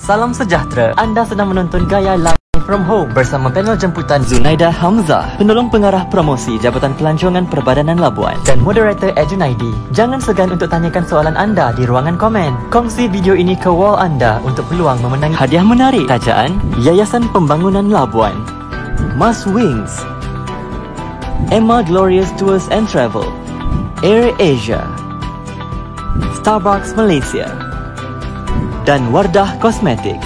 Salam sejahtera. Anda sedang menonton Gaya Live from Home bersama panel jemputan Zunaida Hamzah, penolong pengarah promosi Jabatan Pelancongan Perbadanan Labuan, dan moderator Ed Junaidi. Jangan segan untuk tanyakan soalan anda di ruangan komen. Kongsi video ini ke wall anda untuk peluang memenangi hadiah menarik. Kerajaan Yayasan Pembangunan Labuan, Mas Wings, Emma Glorious Tours and Travel, Air Asia, Starbucks Malaysia, dan Wardah Cosmetics.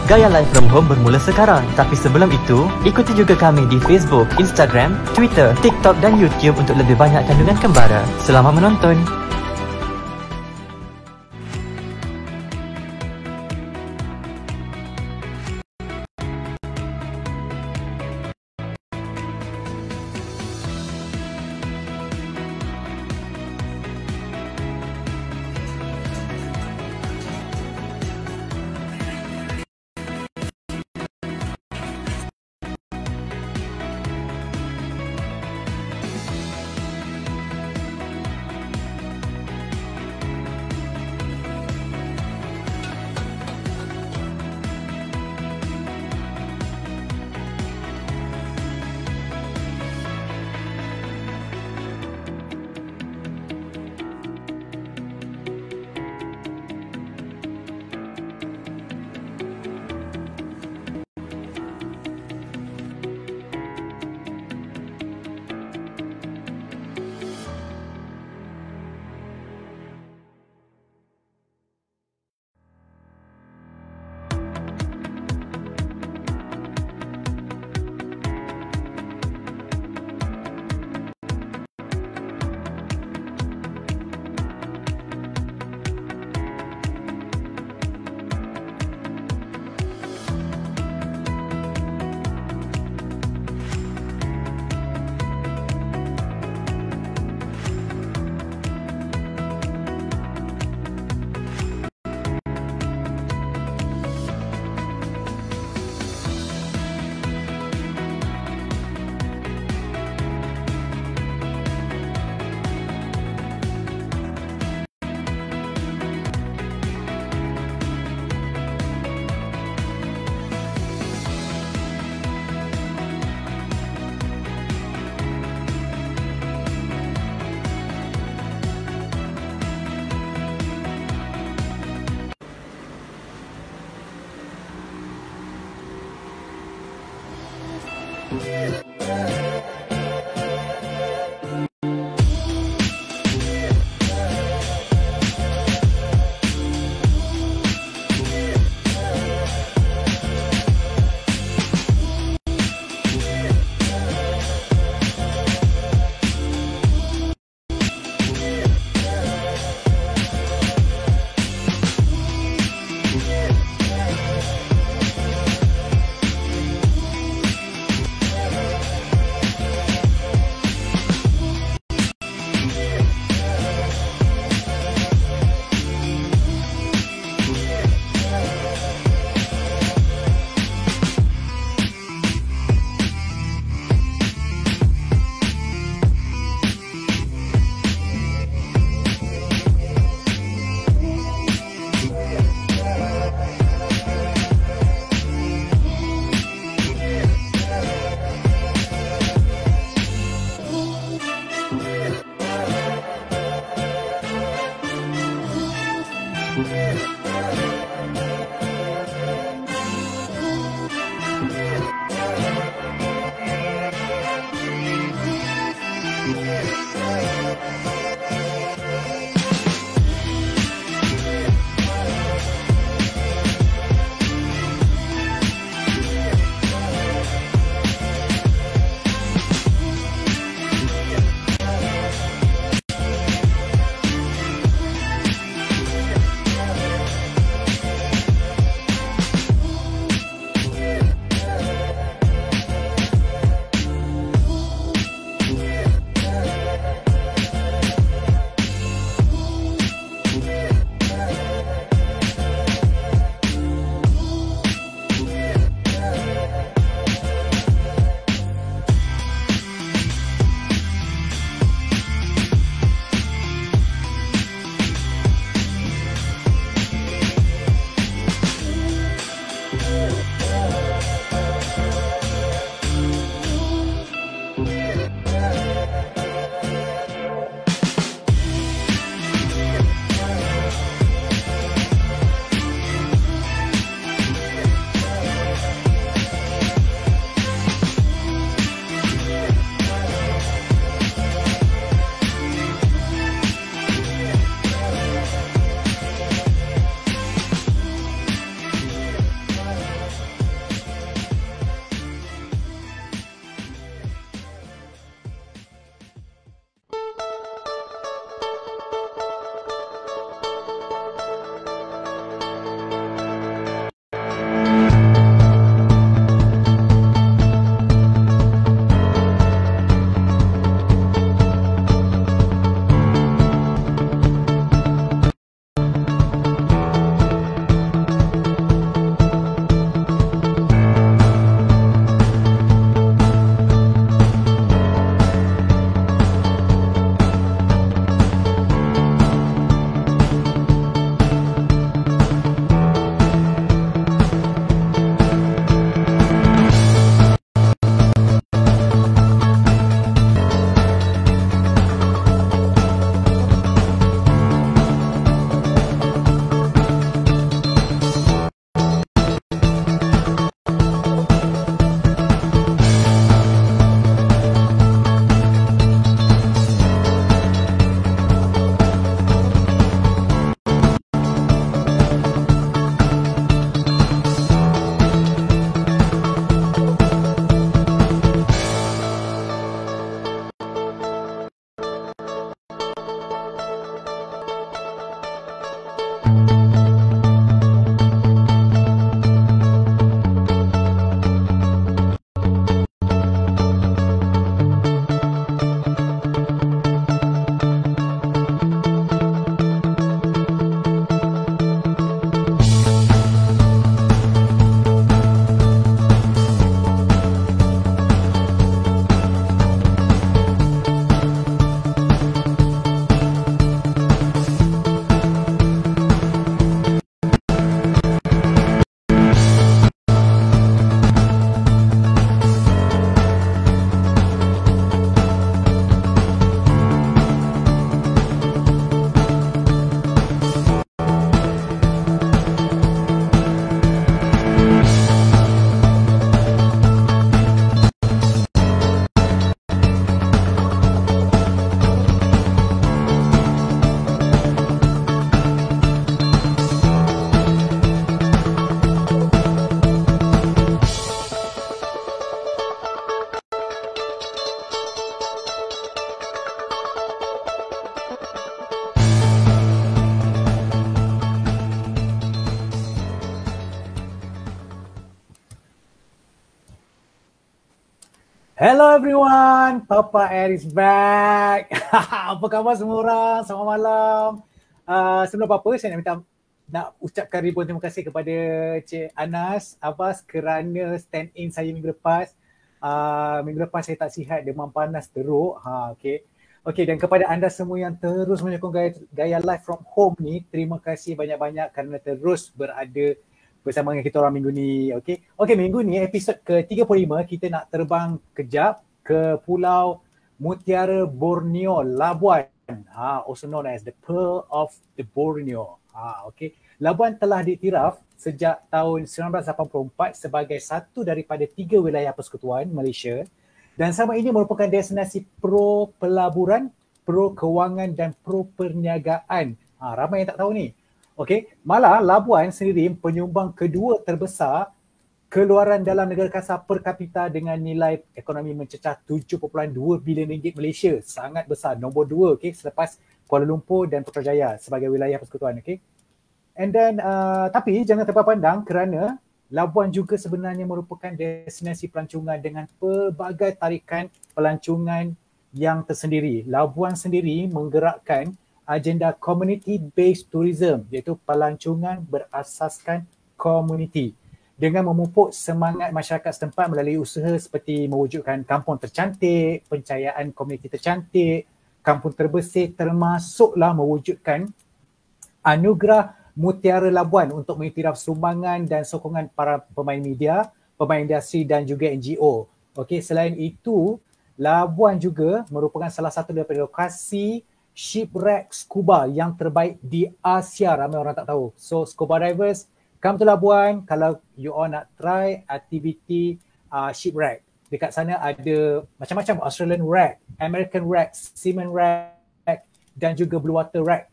Gaya Live from Home bermula sekarang. Tapi sebelum itu, ikuti juga kami di Facebook, Instagram, Twitter, TikTok dan YouTube untuk lebih banyak kandungan kembara. Selamat menonton. Hello everyone, Papa Ed is back. Apa khabar semua orang? Selamat malam. Sebelum apa-apa, saya nak ucapkan ribuan terima kasih kepada Cik Anas Abbas kerana stand in saya minggu lepas. Minggu lepas saya tak sihat, demam panas teruk. Okey, dan kepada anda semua yang terus menyokong Gaya Live from Home ni, terima kasih banyak-banyak kerana terus berada bersama dengan kita orang minggu ni. Okey, minggu ni episod ke-35 kita nak terbang kejap ke Pulau Mutiara Borneo, Labuan. Also known as the Pearl of the Borneo. Labuan telah diiktiraf sejak tahun 1984 sebagai satu daripada 3 wilayah persekutuan Malaysia dan selama ini merupakan destinasi pro pelaburan, pro kewangan dan pro perniagaan. Ramai yang tak tahu ni. Malah Labuan sendiri penyumbang kedua terbesar keluaran dalam negara kasar per kapita dengan nilai ekonomi mencecah 7.2 bilion ringgit Malaysia. Sangat besar, nombor 2 selepas Kuala Lumpur dan Putrajaya sebagai wilayah persekutuan. And then tapi jangan terpandang kerana Labuan juga sebenarnya merupakan destinasi pelancongan dengan pelbagai tarikan pelancongan yang tersendiri. Labuan sendiri menggerakkan agenda community-based tourism iaitu pelancongan berasaskan komuniti dengan memupuk semangat masyarakat setempat melalui usaha seperti mewujudkan kampung tercantik, pencahayaan komuniti tercantik, kampung terbersih termasuklah mewujudkan anugerah Mutiara Labuan untuk mengiktiraf sumbangan dan sokongan para pemain media, pemain industri dan juga NGO. Selain itu, Labuan juga merupakan salah satu daripada lokasi shipwreck scuba yang terbaik di Asia. Ramai orang tak tahu. So scuba divers, come to Labuan kalau you all nak try aktiviti shipwreck. Dekat sana ada macam-macam, Australian wreck, American wreck, Seaman wreck dan juga Blue Water wreck.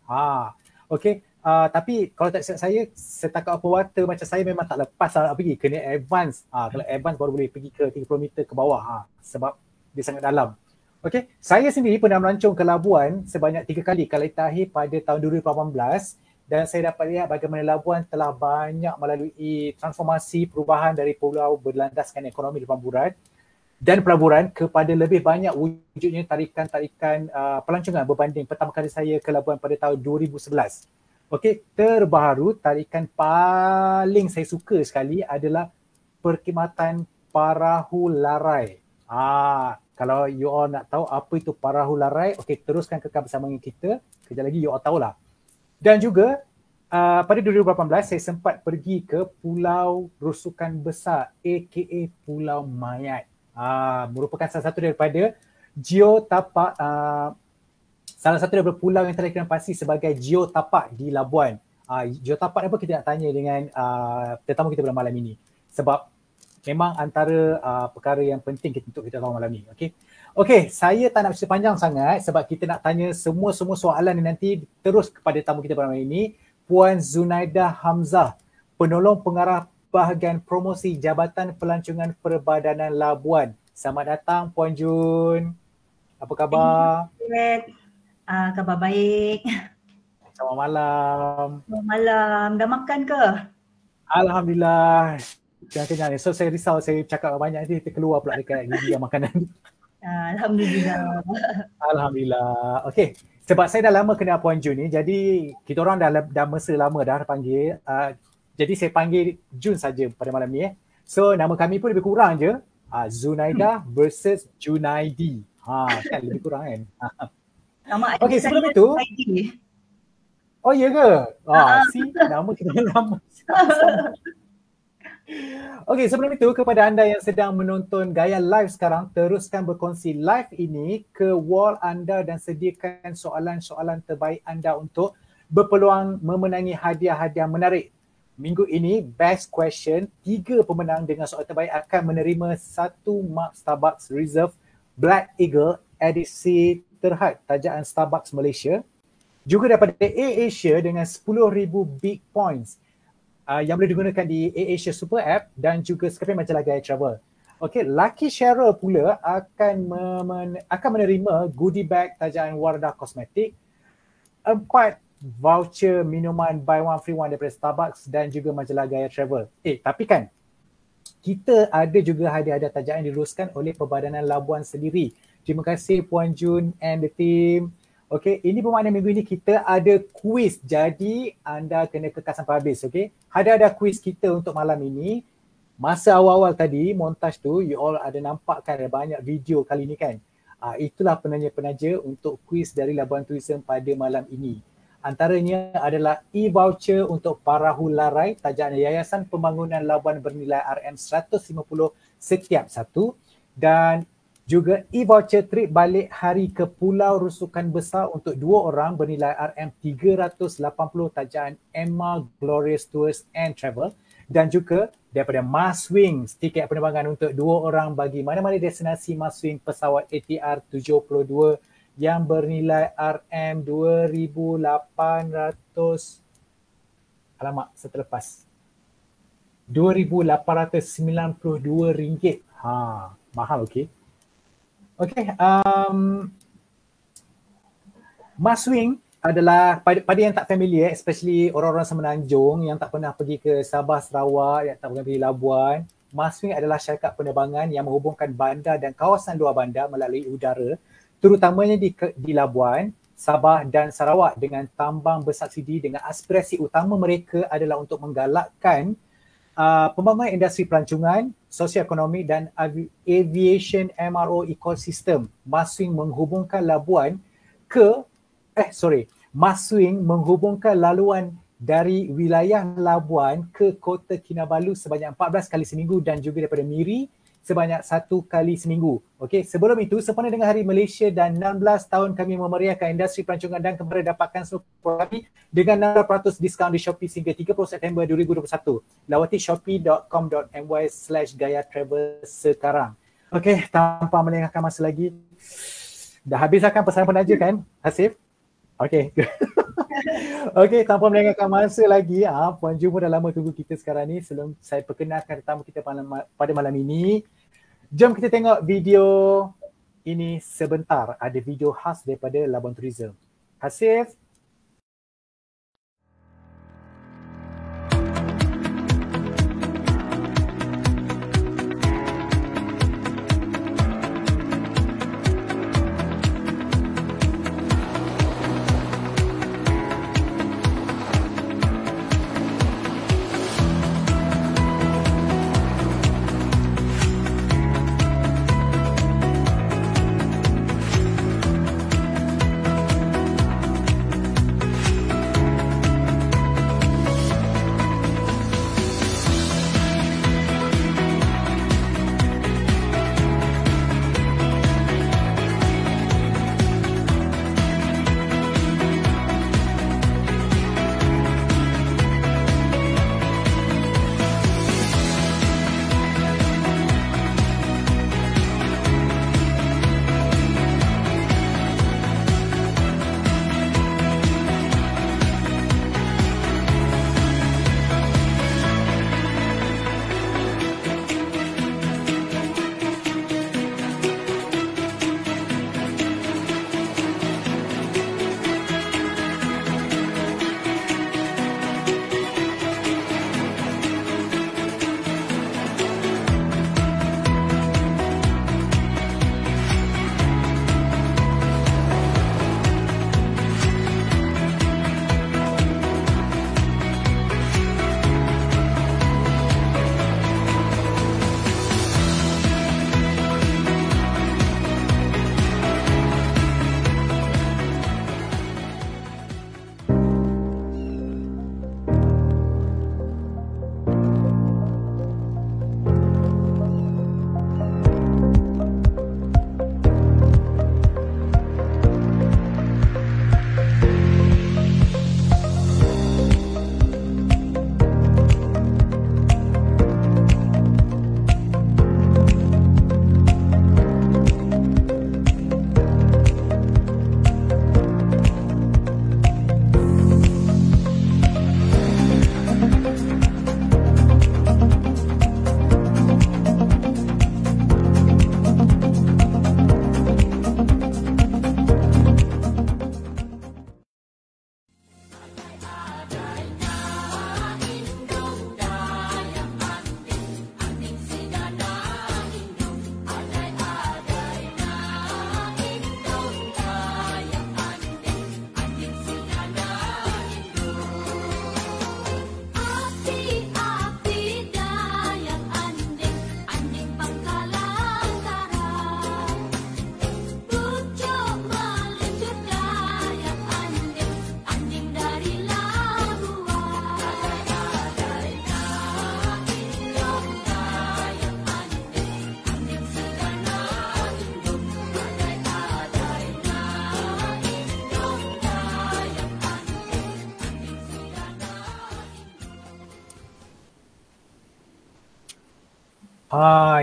Tapi kalau tak silap saya, setakat open water macam saya memang tak lepas nak pergi. Kena advance. Kalau advance baru boleh pergi ke 30 meter ke bawah. Sebab dia sangat dalam. Saya sendiri pernah melancong ke Labuan sebanyak 3 kali. Kali terakhir pada tahun 2018 dan saya dapat lihat bagaimana Labuan telah banyak melalui transformasi perubahan dari pulau berlandaskan ekonomi dan pelaburan kepada lebih banyak wujudnya tarikan-tarikan pelancongan berbanding pertama kali saya ke Labuan pada tahun 2011. Terbaru tarikan paling saya suka sekali adalah perkhidmatan Parahu Larai. Kalau you all nak tahu apa itu Parahu Larai, teruskan kekal bersama dengan kita. Kejap lagi you all tahulah. Dan juga pada 2018 saya sempat pergi ke Pulau Rusukan Besar aka Pulau Mayat. Merupakan salah satu daripada geotapak, salah satu daripada pulau yang terkenal pasti sebagai geotapak di Labuan. Geotapak apa kita nak tanya dengan tetamu kita pada malam ini. Sebab memang antara perkara yang penting untuk kita tahu malam ni. Saya tak nak cerita panjang sangat sebab kita nak tanya semua soalan ni nanti terus kepada tamu kita pada malam ini, Puan Zunaidah Hamzah, penolong pengarah bahagian promosi Jabatan Pelancongan Perbadanan Labuan. Selamat datang Puan Jun. Apa khabar? Khabar baik. Selamat malam. Selamat malam. Dah makan ke? Alhamdulillah. Jangan kenyang ni. So saya risau saya cakap banyak nanti terkeluar pula dekat gigi makanan. Alhamdulillah. Alhamdulillah. Sebab saya dah lama kenal Puan Jun ni, jadi kita orang dah masa lama dah panggil. Jadi saya panggil Jun saja pada malam ni. So nama kami pun lebih kurang je. Zunaidah versus Junaidi. Kan lebih kurang kan. Okey, sebelum itu. Oh iya ke? Nama kita lama. Okey, sebelum itu kepada anda yang sedang menonton Gaya Live sekarang, teruskan berkongsi live ini ke wall anda dan sediakan soalan-soalan terbaik anda untuk berpeluang memenangi hadiah-hadiah menarik. Minggu ini, best question, 3 pemenang dengan soalan terbaik akan menerima 1 mug Starbucks Reserve Black Eagle edisi terhad tajaan Starbucks Malaysia. Juga daripada AirAsia dengan 10,000 big points yang boleh digunakan di AirAsia Super App dan juga skaping majalah Gaya Travel. Lucky sharer pula akan menerima goodie bag tajaan Wardah Kosmetik, 4 voucher minuman buy one free one daripada Starbucks dan juga majalah Gaya Travel. Tapi kan kita ada juga hadiah-hadiah tajaan yang diruskan oleh Perbadanan Labuan sendiri. Terima kasih Puan Jun and the team. Okey, ini bermakna minggu ini kita ada kuis. Jadi anda kena kekal sampai habis, okey? Ada kuis kita untuk malam ini. Masa awal-awal tadi, montaj tu, you all ada nampak kan ada banyak video kali ni kan? Itulah penaja-penaja untuk kuis dari Labuan Tourism pada malam ini. Antaranya adalah e-voucher untuk Perahu Larai, tajaan Yayasan Pembangunan Labuan bernilai RM150 setiap satu, dan juga e-voucher trip balik hari ke Pulau Rusukan Besar untuk 2 orang bernilai RM380 tajaan Emma Glorious Tours and Travel, dan juga daripada Maswing tiket penerbangan untuk 2 orang bagi mana-mana destinasi Maswing pesawat ATR 72 yang bernilai RM2,800 RM2,892. Mahal, okey. Okey, Maswing adalah pada yang tak familiar, especially orang-orang Semenanjung yang tak pernah pergi ke Sabah, Sarawak, yang tak pernah pergi Labuan. Maswing adalah syarikat penerbangan yang menghubungkan bandar dan kawasan luar bandar melalui udara, terutamanya di Labuan, Sabah dan Sarawak, dengan tambang bersubsidi, dengan aspirasi utama mereka adalah untuk menggalakkan pembangunan industri pelancongan, sosioekonomi dan aviation MRO ecosystem. Maswing menghubungkan Maswing menghubungkan laluan dari wilayah Labuan ke Kota Kinabalu sebanyak 14 kali seminggu dan juga daripada Miri sebanyak 1 kali seminggu. Okey, sebelum itu sempena dengan Hari Malaysia dan 16 tahun kami memeriahkan industri pelancongan dan kembali dapatkan seluruh kami dengan 6% diskaun di Shopee sehingga 30 September 2021. Lawati shopee.com.my/gayatravel sekarang. Okey, tanpa melengahkan masa lagi, dah habiskan pesanan penaja kan, Hasif? Okey. Okey, tanpa melengahkan masa lagi, Puan Jun dah lama tunggu kita sekarang ni. Sebelum saya perkenalkan tetamu kita pada malam ini, jom kita tengok video ini sebentar. Ada video khas daripada Labuan Tourism. Hasif.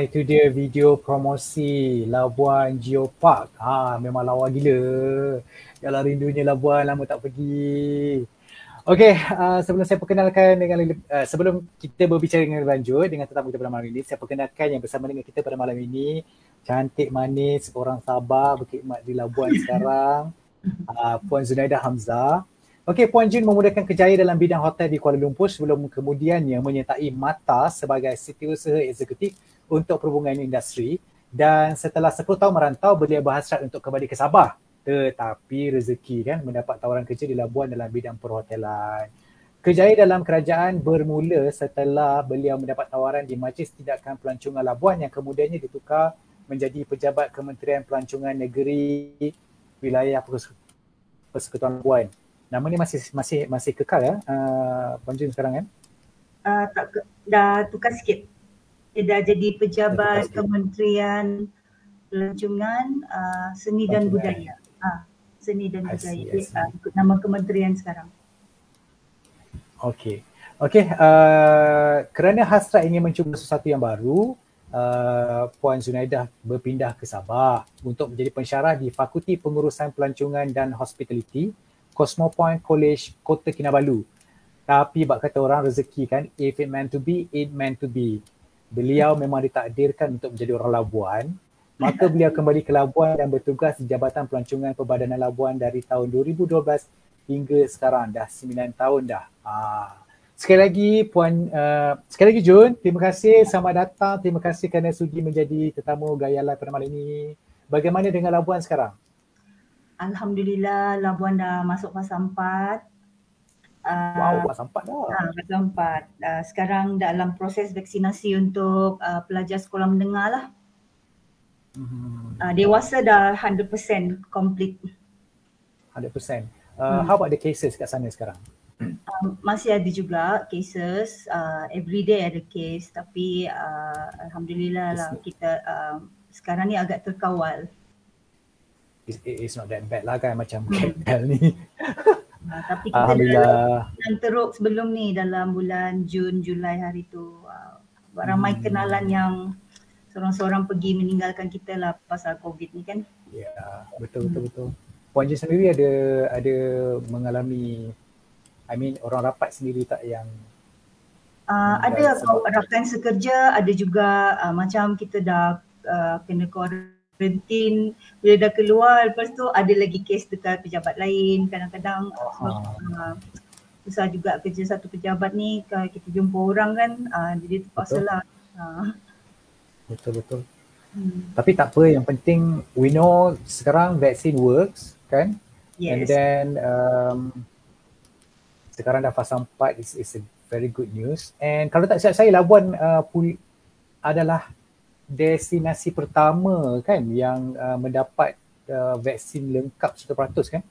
Itu dia video promosi Labuan Geopark. Memang lawa gila. Yalah rindunya Labuan, lama tak pergi. Okey, sebelum saya perkenalkan sebelum kita berbicara dengan lanjut dengan tetamu kita pada malam ini, saya perkenalkan yang bersama dengan kita pada malam ini, cantik manis, orang Sabah berkhidmat di Labuan sekarang, Puan Zunaidah Hamzah. Okey, Puan Jun memudahkan kerjaya dalam bidang hotel di Kuala Lumpur sebelum kemudiannya menyertai Mata sebagai Setiausaha Eksekutif untuk Perhubungan Industri, dan setelah 10 tahun merantau, beliau berhasrat untuk kembali ke Sabah. Tetapi rezeki kan mendapat tawaran kerja di Labuan dalam bidang perhotelan. Kerjaya dalam kerajaan bermula setelah beliau mendapat tawaran di Majlis Tindakan Pelancongan Labuan yang kemudiannya ditukar menjadi pejabat Kementerian Pelancongan Negeri Wilayah Persekutuan Labuan. Nama ni masih kekal ya, Puan Jun sekarang kan? Dah tukar sikit. Dia dah jadi pejabat Kementerian Pelancongan Seni dan Budaya. Seni dan Budaya. Nama kementerian sekarang. Okey, kerana hasrat ingin mencuba sesuatu yang baru, Puan Zunaidah berpindah ke Sabah untuk menjadi pensyarah di Fakulti Pengurusan Pelancongan dan Hospitality, Cosmopoint College, Kota Kinabalu. Tapi bak kata orang rezeki kan, if it meant to be, it meant to be. Beliau memang ditakdirkan untuk menjadi orang Labuan. Maka beliau kembali ke Labuan dan bertugas di Jabatan Pelancongan Perbadanan Labuan dari tahun 2012 hingga sekarang. Dah 9 tahun dah. Sekali lagi Jun, terima kasih, selamat datang. Terima kasih kerana sudi menjadi tetamu Gaya Live pada malam ini. Bagaimana dengan Labuan sekarang? Alhamdulillah, Labuan dah masuk fasa 4. Fasa 4 dah. Fasa 4. Sekarang dalam proses vaksinasi untuk pelajar sekolah menengah lah. Dewasa dah 100% complete. 100%. How about the cases kat sana sekarang? Masih ada juga cases, everyday ada case, tapi Alhamdulillah lah kita sekarang ni agak terkawal. It's not that bad lah kan macam KL ni. Tapi kita dalam teruk sebelum ni dalam bulan Jun, Julai hari tu. Ramai kenalan yang seorang-seorang pergi meninggalkan kita lah pasal COVID ni kan. Ya, betul. Puan Jun sendiri ada mengalami, orang rapat sendiri tak yang ada rakan sekerja, ada juga macam kita dah kena quarantine, bila dah keluar lepas tu ada lagi kes dekat pejabat lain. Kadang-kadang susah juga kerja satu pejabat ni, kalau kita jumpa orang kan, jadi terpaksa lah. Betul. Tapi tak apa, yang penting we know sekarang vaksin works kan. Yes. And then sekarang dah fasa 4 is a very good news. And kalau tak silap saya, Labuan adalah destinasi pertama kan yang mendapat vaksin lengkap 100% kan?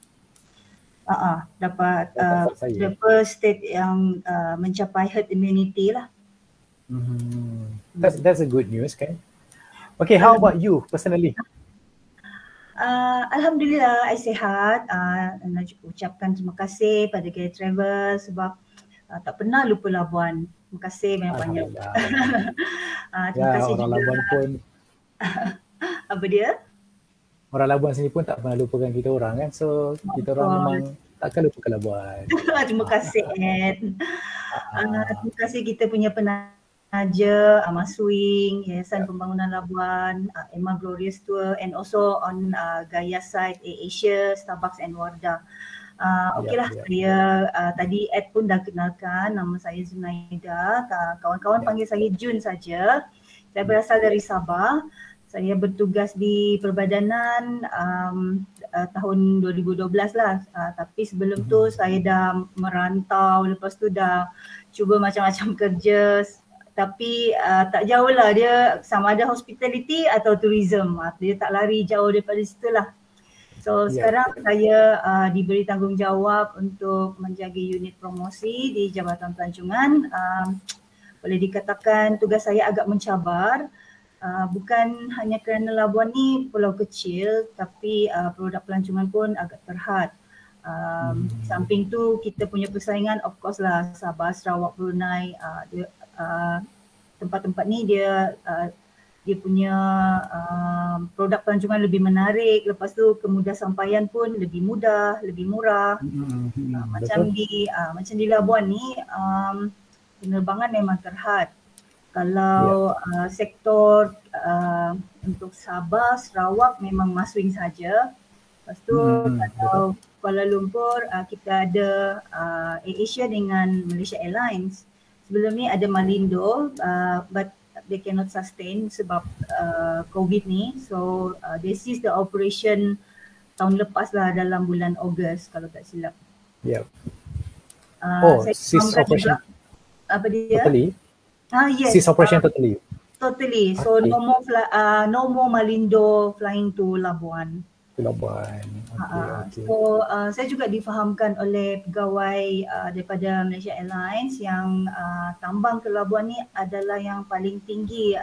Dapat the first state yang mencapai herd immunity lah. That's a good news kan. Okay, how about you personally? Alhamdulillah, I sihat. Nak ucapkan terima kasih pada Gaya Travel sebab tak pernah lupa Labuan. Terima kasih banyak-banyak. Terima kasih orang juga. Labuan pun Apa dia? Orang Labuan sini pun tak pernah lupakan kita orang kan. So kita orang memang takkan lupakan Labuan. Terima kasih Ed. Terima kasih kita punya penaja Mas Swing, Yayasan Pembangunan Labuan, Emma Glorious Tour, and also on Gaya side Asia, Starbucks and Wardah. Okeylah, saya tadi Ed pun dah kenalkan, nama saya Zunaidah. Kawan-kawan panggil saya Jun saja. Saya berasal dari Sabah. Saya bertugas di Perbadanan tahun 2012 lah. Tapi sebelum tu saya dah merantau, lepas tu dah cuba macam-macam kerja. Tapi tak jauh lah, dia sama ada hospitality atau tourism. Dia tak lari jauh daripada situ lah. So sekarang saya diberi tanggungjawab untuk menjaga unit promosi di Jabatan Pelancongan. Boleh dikatakan tugas saya agak mencabar. Bukan hanya kerana Labuan ni pulau kecil, tapi produk pelancongan pun agak terhad. Samping tu kita punya persaingan of course lah Sabah, Sarawak, Brunei, tempat-tempat ni dia punya produk pelancongan lebih menarik, lepas tu kemudahan sampaian pun lebih mudah, lebih murah. Macam di Labuan ni penerbangan memang terhad. Kalau sektor untuk Sabah, Sarawak memang maswing saja. Lepas tu kalau Kuala Lumpur kita ada AirAsia dengan Malaysia Airlines. Sebelum ni ada Malindo but they cannot sustain sebab COVID ni. So they cease the operation tahun lepas lah dalam bulan Ogos kalau tak silap. Yep. Saya cease operation. Juga, apa dia? Totally? Yes. Cease operation totally? Totally. So no more Malindo flying to Labuan. Labuan. So saya juga difahamkan oleh pegawai daripada Malaysia Airlines yang tambang ke Labuan ni adalah yang paling tinggi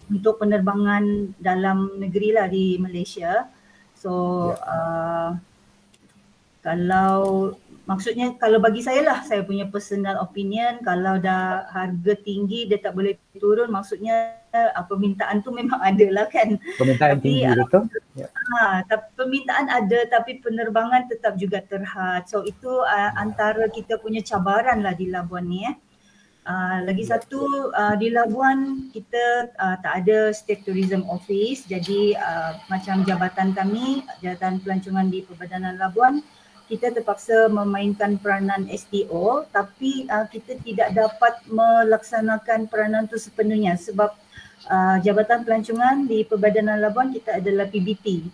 untuk penerbangan dalam negeri lah di Malaysia. So kalau maksudnya kalau bagi saya lah, saya punya personal opinion, kalau dah harga tinggi dia tak boleh turun, maksudnya permintaan tu memang ada lah kan. Permintaan tinggi betul. Tapi permintaan ada tapi penerbangan tetap juga terhad. So itu antara kita punya cabaran lah di Labuan ni Lagi satu di Labuan kita tak ada State Tourism Office, jadi macam jabatan kami, Jabatan Pelancongan di Perbadanan Labuan, kita terpaksa memainkan peranan STO tapi kita tidak dapat melaksanakan peranan itu sepenuhnya sebab Jabatan Pelancongan di Perbadanan Labuan kita adalah PBT.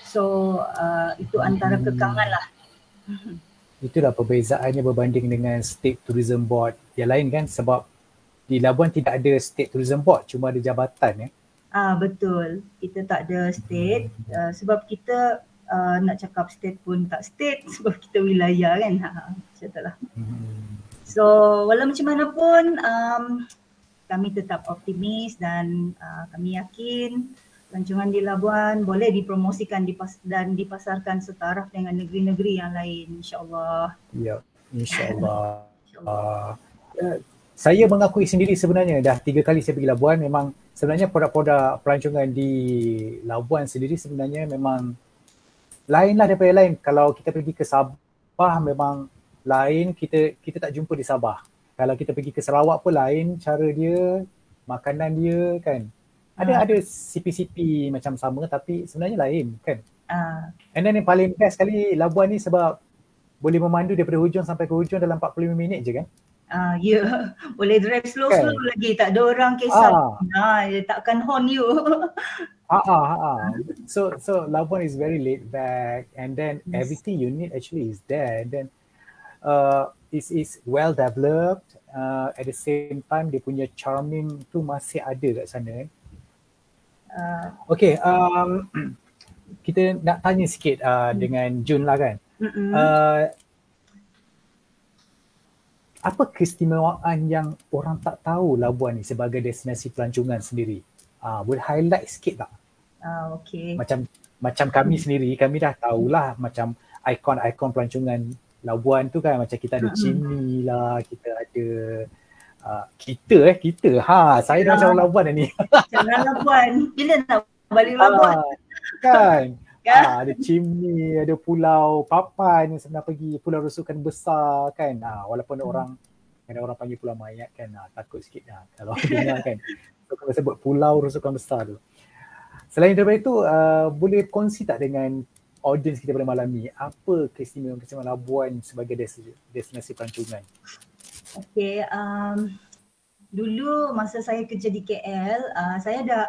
So itu antara kekangan lah. Itulah perbezaannya berbanding dengan State Tourism Board yang lain kan, sebab di Labuan tidak ada State Tourism Board, cuma ada jabatan Betul, kita tak ada state sebab kita nak cakap state pun tak state sebab kita wilayah kan. Macam tu lah. So walau macam mana pun kami tetap optimis dan kami yakin pelancongan di Labuan boleh dipromosikan dan dipasarkan setaraf dengan negeri-negeri yang lain, insyaAllah. Ya, insyaAllah. Saya mengakui sendiri sebenarnya dah 3 kali saya pergi Labuan, memang sebenarnya produk-produk pelancongan di Labuan sendiri sebenarnya memang lain lah daripada lain. Kalau kita pergi ke Sabah memang lain, kita tak jumpa di Sabah. Kalau kita pergi ke Sarawak pun lain cara dia, makanan dia kan. Ada CP-CP macam sama tapi sebenarnya lain kan. And then yang paling best sekali Labuan ni sebab boleh memandu daripada hujung sampai ke hujung dalam 45 minit je kan. Boleh drive slow-slow kan? Lagi tak ada orang kisah. Dia takkan horn you. So Labuan is very laid back and then everything you need actually is there. And then is well developed. At the same time dia punya charming tu masih ada kat sana. Okay, kita nak tanya sikit dengan Jun lah kan. Apa keistimewaan yang orang tak tahu Labuan ni sebagai destinasi pelancongan sendiri? Boleh highlight sikit tak? Okay. Macam kami sendiri, kami dah tahulah macam ikon-ikon pelancongan Labuan tu kan, macam kita ada chimney lah, kita ada saya dah macam Labuan ni. Jangan Labuan, bila nak balik Labuan? Kan? Ada chimney, ada pulau Papan yang sebenarnya pergi, pulau Rusukan Besar kan. Walaupun orang panggil Pulau Mayat kan, takut sikit kalau dengar kan. So kalau sebut Pulau Rusukan Besar tu. Selain daripada itu, boleh kongsi tak dengan audience kita pada malam ni, apa keistimewaan Labuan sebagai destinasi pelancongan? Okay, dulu masa saya kerja di KL, saya dah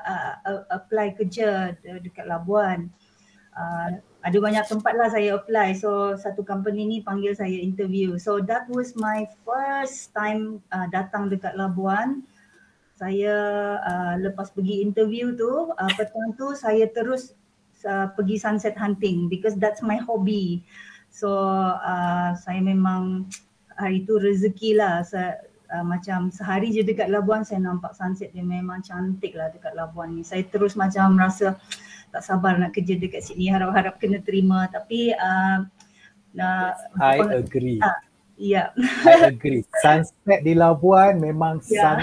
apply kerja dekat Labuan. Ada banyak tempat lah saya apply, so satu company ni panggil saya interview. So that was my first time datang dekat Labuan. Saya lepas pergi interview tu, petang tu saya terus pergi sunset hunting because that's my hobby. So saya memang hari tu rezeki lah. Macam sehari je dekat Labuan saya nampak sunset, dia memang cantik lah dekat Labuan ni. Saya terus macam rasa tak sabar nak kerja dekat sini, harap-harap kena terima. Tapi I agree. Ya. I agree. Sunset di Labuan memang Ya.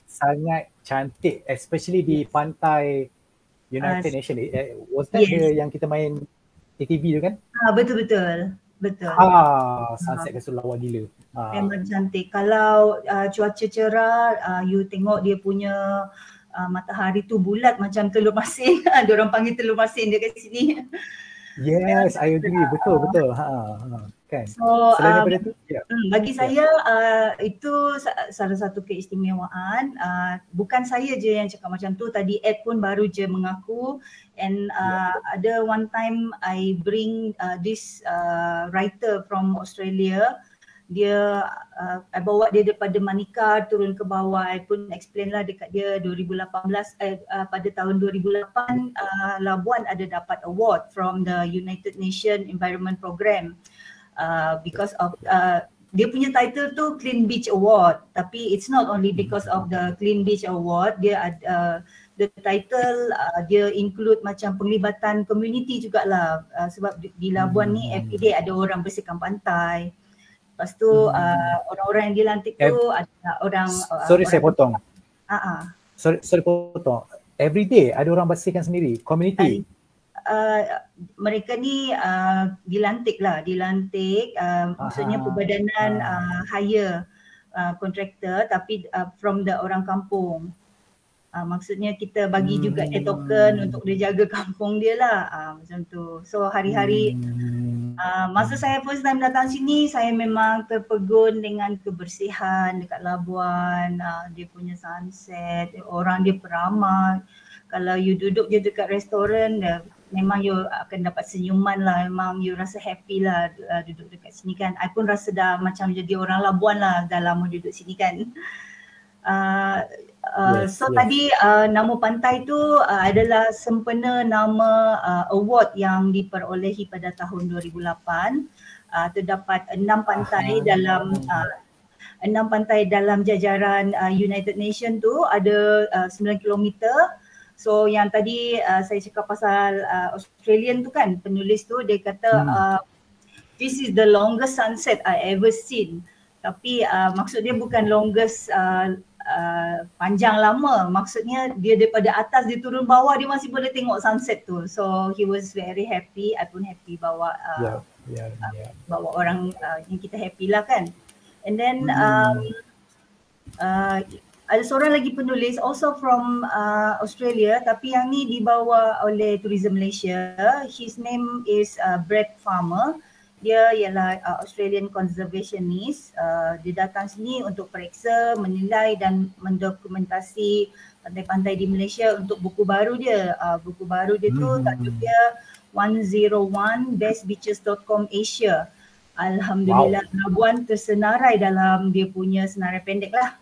sangat cantik, especially di pantai United Nations. Was that Yes. yang kita main ATV tu kan? Betul. Sunset kat situ lawa gila. Memang cantik. Kalau cuaca cerah, you tengok dia punya matahari tu bulat macam telur masin. Diorang panggil telur masin dia kat sini. Yes, I agree. Betul. Kan. So Selain daripada tu, bagi saya itu salah satu keistimewaan. Bukan saya je yang cakap macam tu, tadi Ed pun baru je mengaku. And ada one time I bring this writer from Australia. Dia I bawa dia daripada Manika turun ke bawah. I pun explain lah dekat dia 2018 pada tahun 2008 Labuan ada dapat award from the United Nations Environment Program because of dia punya title tu Clean Beach Award, tapi it's not only because of the Clean Beach Award, dia ada the title dia include macam penglibatan community jugalah, sebab di Labuan ni everyday ada orang bersihkan pantai. Lepas tu orang-orang yang dilantik tu ada orang saya potong. Sorry potong. Every day ada orang bersihkan sendiri, community. Mereka ni dilantik, maksudnya perbadanan hire kontraktor tapi from the orang kampung. Maksudnya kita bagi juga token untuk dia jaga kampung dia lah, macam tu. So hari-hari masa saya first time datang sini, saya memang terpegun dengan kebersihan dekat Labuan, dia punya sunset, orang dia peramah. Kalau you duduk je dekat restoran, memang you akan dapat senyuman lah, memang you rasa happy lah duduk dekat sini kan. I pun rasa dah macam jadi orang Labuan lah, dah lama duduk sini kan. Tadi nama pantai tu adalah sempena nama award yang diperolehi pada tahun 2008. Terdapat 6 pantai dalam jajaran United Nations tu, ada 9 kilometer. So yang tadi saya cakap pasal Australian tu kan, penulis tu dia kata this is the longest sunset I ever seen. Tapi maksud dia bukan longest panjang lama, maksudnya dia daripada atas dia turun bawah dia masih boleh tengok sunset tu. So he was very happy. I pun happy bawa bawa orang yang kita happy lah kan. And then ada seorang lagi penulis also from Australia, tapi yang ni dibawa oleh Tourism Malaysia. His name is Brett Farmer. Dia ialah Australian conservationist. Dia datang sini untuk periksa, menilai dan mendokumentasi pantai-pantai di Malaysia untuk buku baru dia. Buku baru dia tu tajuk dia 101bestbeaches.com Asia. Alhamdulillah, Labuan tersenarai dalam dia punya senarai pendek lah.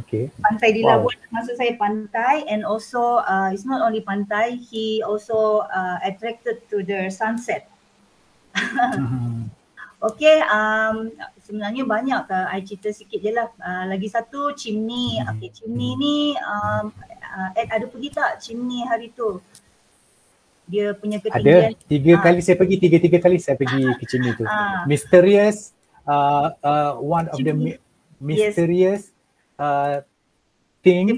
Okay. Pantai di Labuan, maksud saya pantai, and also it's not only pantai, he also attracted to the sunset. Okay, sebenarnya banyak, I cerita sikit je lah. Lagi satu, chimney. Okay, chimney ni Ed ada pergi tak chimney hari tu? Dia punya ketinggian. Ada, 3 kali saya pergi, 3 kali saya pergi ke chimney tu. Mysterious, one of the mysterious things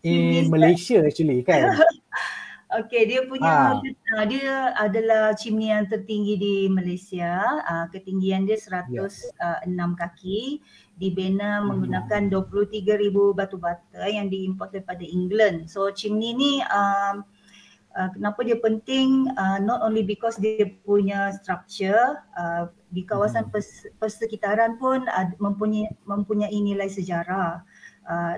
in Malaysia actually kan. Okay, dia punya dia adalah chimney yang tertinggi di Malaysia. Ketinggian dia 106 kaki, dibina menggunakan 23,000 batu bata yang diimport daripada England. So chimney ni kenapa dia penting, not only because dia punya structure, di kawasan persekitaran pun mempunyai nilai sejarah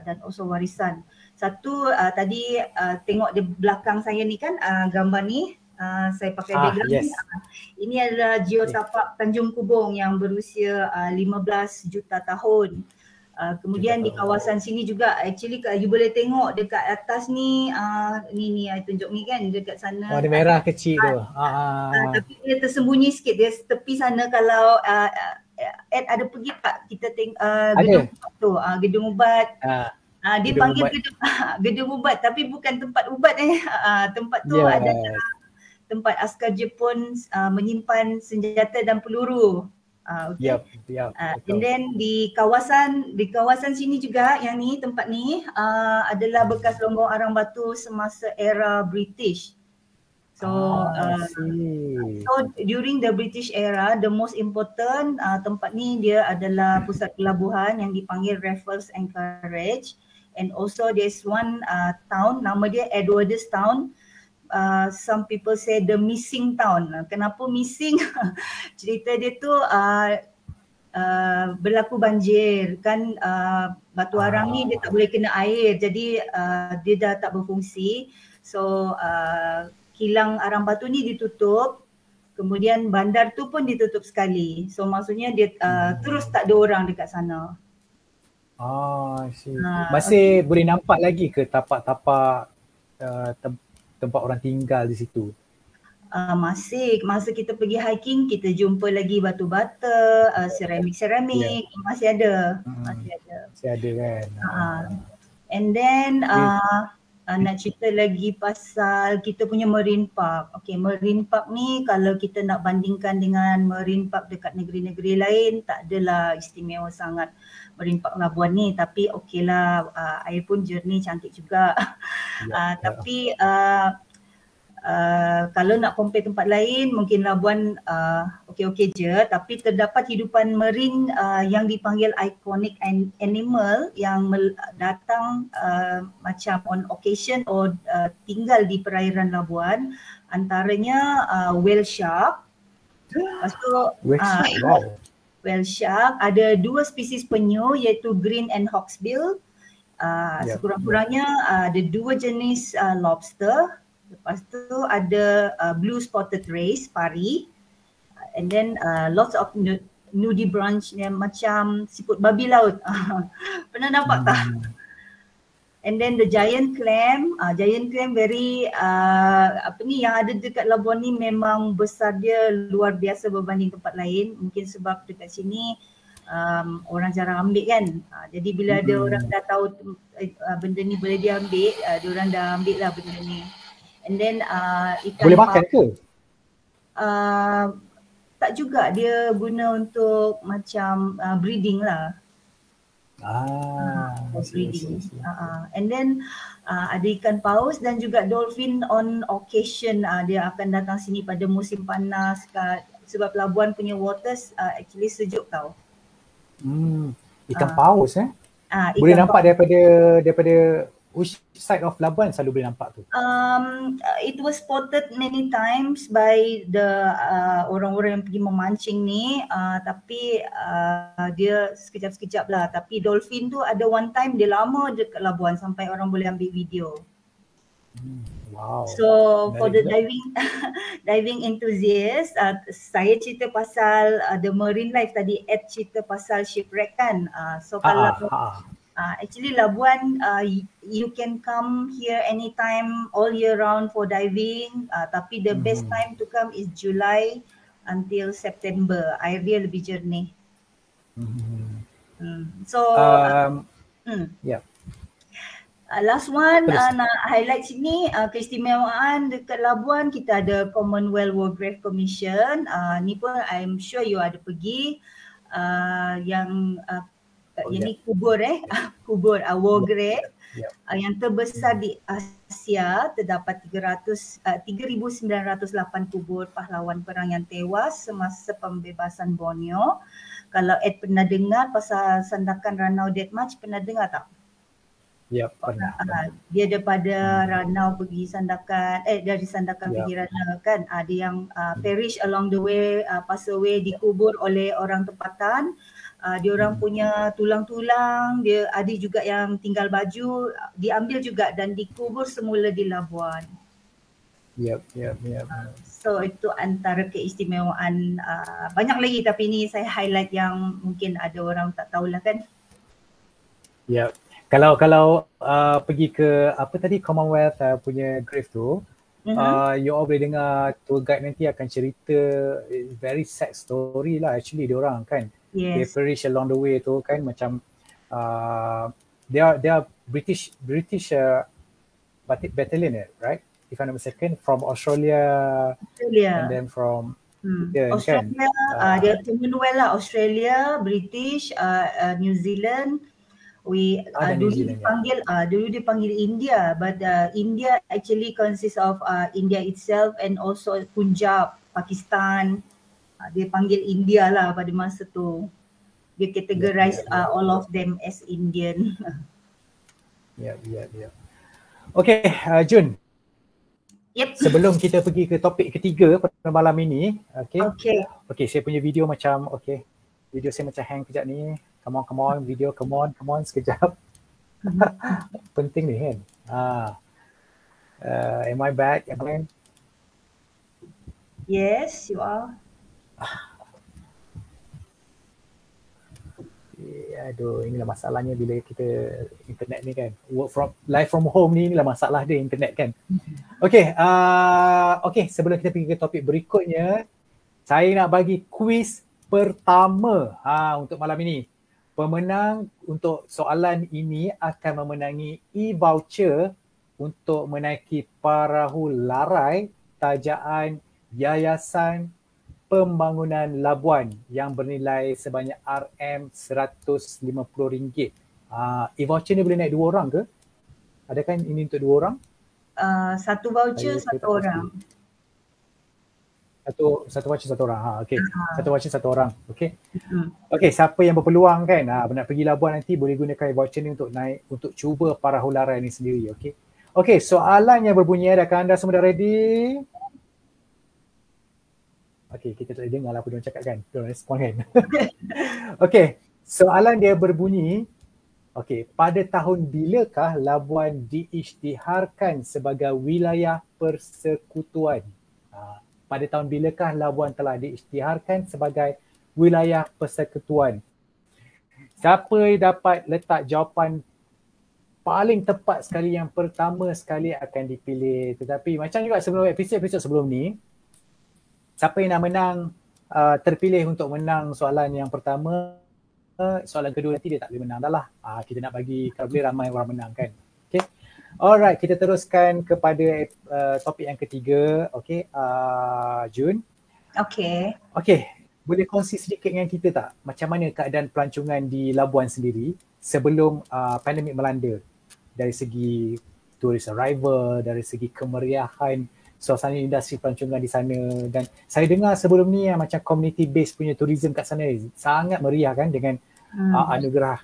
dan also warisan. Satu, tadi tengok di belakang saya ni kan, gambar ni, saya pakai background ni. Ini adalah geotapak Tanjung Kubong yang berusia 15 juta tahun. Kemudian di kawasan sini juga, actually you boleh tengok dekat atas ni, ni I tunjuk ni kan, dekat sana. Ada merah kecil tu. Tapi dia tersembunyi sikit, dia tepi sana. Kalau Ed ada pergi tak kita tengok gedung ubat tu, gedung ubat. Dia panggil gedung ubat, tapi bukan tempat ubat tempat tu adalah tempat askar Jepun menyimpan senjata dan peluru. Okay. Yep. And then di kawasan sini juga yang ni tempat ni adalah bekas lombong arang batu semasa era British. So so during the British era, the most important tempat ni dia adalah pusat pelabuhan yang dipanggil Raffles Anchorage, and also there's one town nama dia Edwardes Town. Some people say the missing town. Kenapa missing? Cerita dia tu berlaku banjir kan, batu arang ni dia tak boleh kena air, jadi dia dah tak berfungsi. So kilang arang batu ni ditutup, kemudian bandar tu pun ditutup sekali. So maksudnya dia terus tak ada orang dekat sana. Masih boleh nampak lagi ke tapak-tapak tempat orang tinggal di situ? Masih, masa kita pergi hiking kita jumpa lagi batu bata, seramik-seramik, masih ada. Masih ada kan. And then nak cerita lagi pasal kita punya Marine Park. Okay, Marine Park ni kalau kita nak bandingkan dengan Marine Park dekat negeri-negeri lain, tak adalah istimewa sangat Marine Park Labuan ni, tapi okey lah, air pun jernih, cantik juga. Tapi kalau nak compare tempat lain, mungkin Labuan okey-okey je, tapi terdapat hidupan marine yang dipanggil iconic animal yang datang macam on occasion or tinggal di perairan Labuan, antaranya whale shark. Lepas tu whale shark, ada 2 spesies penyu iaitu green and hawksbill. Sekurang-kurangnya ada 2 jenis lobster. Lepas tu ada blue spotted rays, pari, and then lots of nudibranch yang macam siput babi laut. Pernah nampak tak? And then the giant clam very yang ada dekat Labuan ni memang besar dia luar biasa berbanding tempat lain. Mungkin sebab dekat sini orang jarang ambil kan. Jadi bila ada orang dah tahu benda ni boleh diambil, diorang dah ambil lah benda ni. And then ikan boleh makan ke? Tak juga, dia guna untuk macam breeding lah. Breeding. And then ada ikan paus dan juga dolphin on occasion. Dia akan datang sini pada musim panas sebab Labuan punya waters actually sejuk tau. Ikan paus boleh nampak paus. daripada which side of Labuan selalu boleh nampak tu? It was spotted many times by the orang-orang yang pergi memancing ni, tapi dia sekejap-sekejap lah. Tapi dolphin tu ada one time dia lama dekat Labuan sampai orang boleh ambil video. Wow. So for the diving enthusiast, saya cerita pasal the marine life tadi, Ed cerita pasal shipwreck kan. So kalau actually Labuan, you can come here anytime all year round for diving, tapi the best time to come is July until September. Air dia lebih jernih. So last one nak highlight sini, keistimewaan dekat Labuan kita ada Commonwealth War Grave Commission. Ni pun I'm sure you ada pergi, yang ini kubur war grave yang terbesar di Asia. Terdapat 3,908 kubur pahlawan perang yang tewas semasa pembebasan Borneo. Kalau Ed pernah dengar pasal sandakan Ranau Deathmarch, pernah dengar tak? Ya, pernah. Dia daripada Ranau pergi Sandakan, dari Sandakan pergi Ranau kan, ada yang perish along the way, pass away, dikubur oleh orang tempatan. Diorang punya tulang-tulang, dia ada juga yang tinggal baju, diambil juga dan dikubur semula di Labuan. Yep. So itu antara keistimewaan, banyak lagi tapi ini saya highlight yang mungkin ada orang tak tahulah kan. Yep. Kalau pergi ke apa tadi Commonwealth punya grave tu, you all boleh dengar tour guide nanti akan cerita very sad story lah actually diorang kan. They perish along the way tu kan, macam they are British battalion right, if I'm not mistaken, from Australia. And then from Kan? Australia, dia Commonwealth lah, Australia, British, New Zealand. New Zealand, Dulu dipanggil India, but India actually consists of India itself and also Punjab, Pakistan. Dia panggil India lah pada masa tu. Dia categorize all of them as Indian. Ya. Okay, Jun. Yep. Sebelum kita pergi ke topik ketiga pada malam ini, Okay, saya punya video macam, video saya macam hang kejap ni. Come on, video, come on sekejap. Penting ni kan. Am I back? Yes, you are. Aduh, inilah masalahnya bila kita internet ni kan. Live from home ni, inilah masalah dia internet kan. Okay, sebelum kita pergi ke topik berikutnya, saya nak bagi kuis pertama untuk malam ini. Pemenang untuk soalan ini akan memenangi e-voucher untuk menaiki perahu larai tajaan Yayasan Pembangunan Labuan yang bernilai sebanyak RM150. E-voucher ni boleh naik 2 orang ke? Adakah ini untuk 2 orang? Satu voucher satu orang. Satu voucher satu orang. Satu voucher satu orang. Okay, siapa yang berpeluang kan nak pergi Labuan nanti boleh gunakan voucher ni untuk naik, untuk cuba perahu larai ni sendiri. Okay, soalan yang berbunyi, adakah anda semua dah ready? Okay, kita tak boleh dengar lah apa dia cakap kan. Dia respon kan. Okay, soalan dia berbunyi, pada tahun bilakah Labuan diisytiharkan sebagai wilayah persekutuan? Pada tahun bilakah Labuan telah diisytiharkan sebagai wilayah persekutuan? Siapa dapat letak jawapan paling tepat sekali yang pertama sekali akan dipilih. Tetapi macam juga sebelum episod sebelum ni, siapa yang nak menang terpilih untuk menang soalan yang pertama, soalan kedua nanti dia tak boleh menang dah lah. Kita nak bagi kalau boleh ramai orang menang kan. Okay. Alright, kita teruskan kepada topik yang ketiga. Jun. Okay, boleh kongsi sedikit dengan kita tak macam mana keadaan pelancongan di Labuan sendiri sebelum pandemik melanda, dari segi tourist arrival, dari segi kemeriahan suasana industri pelancongan di sana. Dan saya dengar sebelum ni macam community based punya tourism kat sana sangat meriah kan, dengan anugerah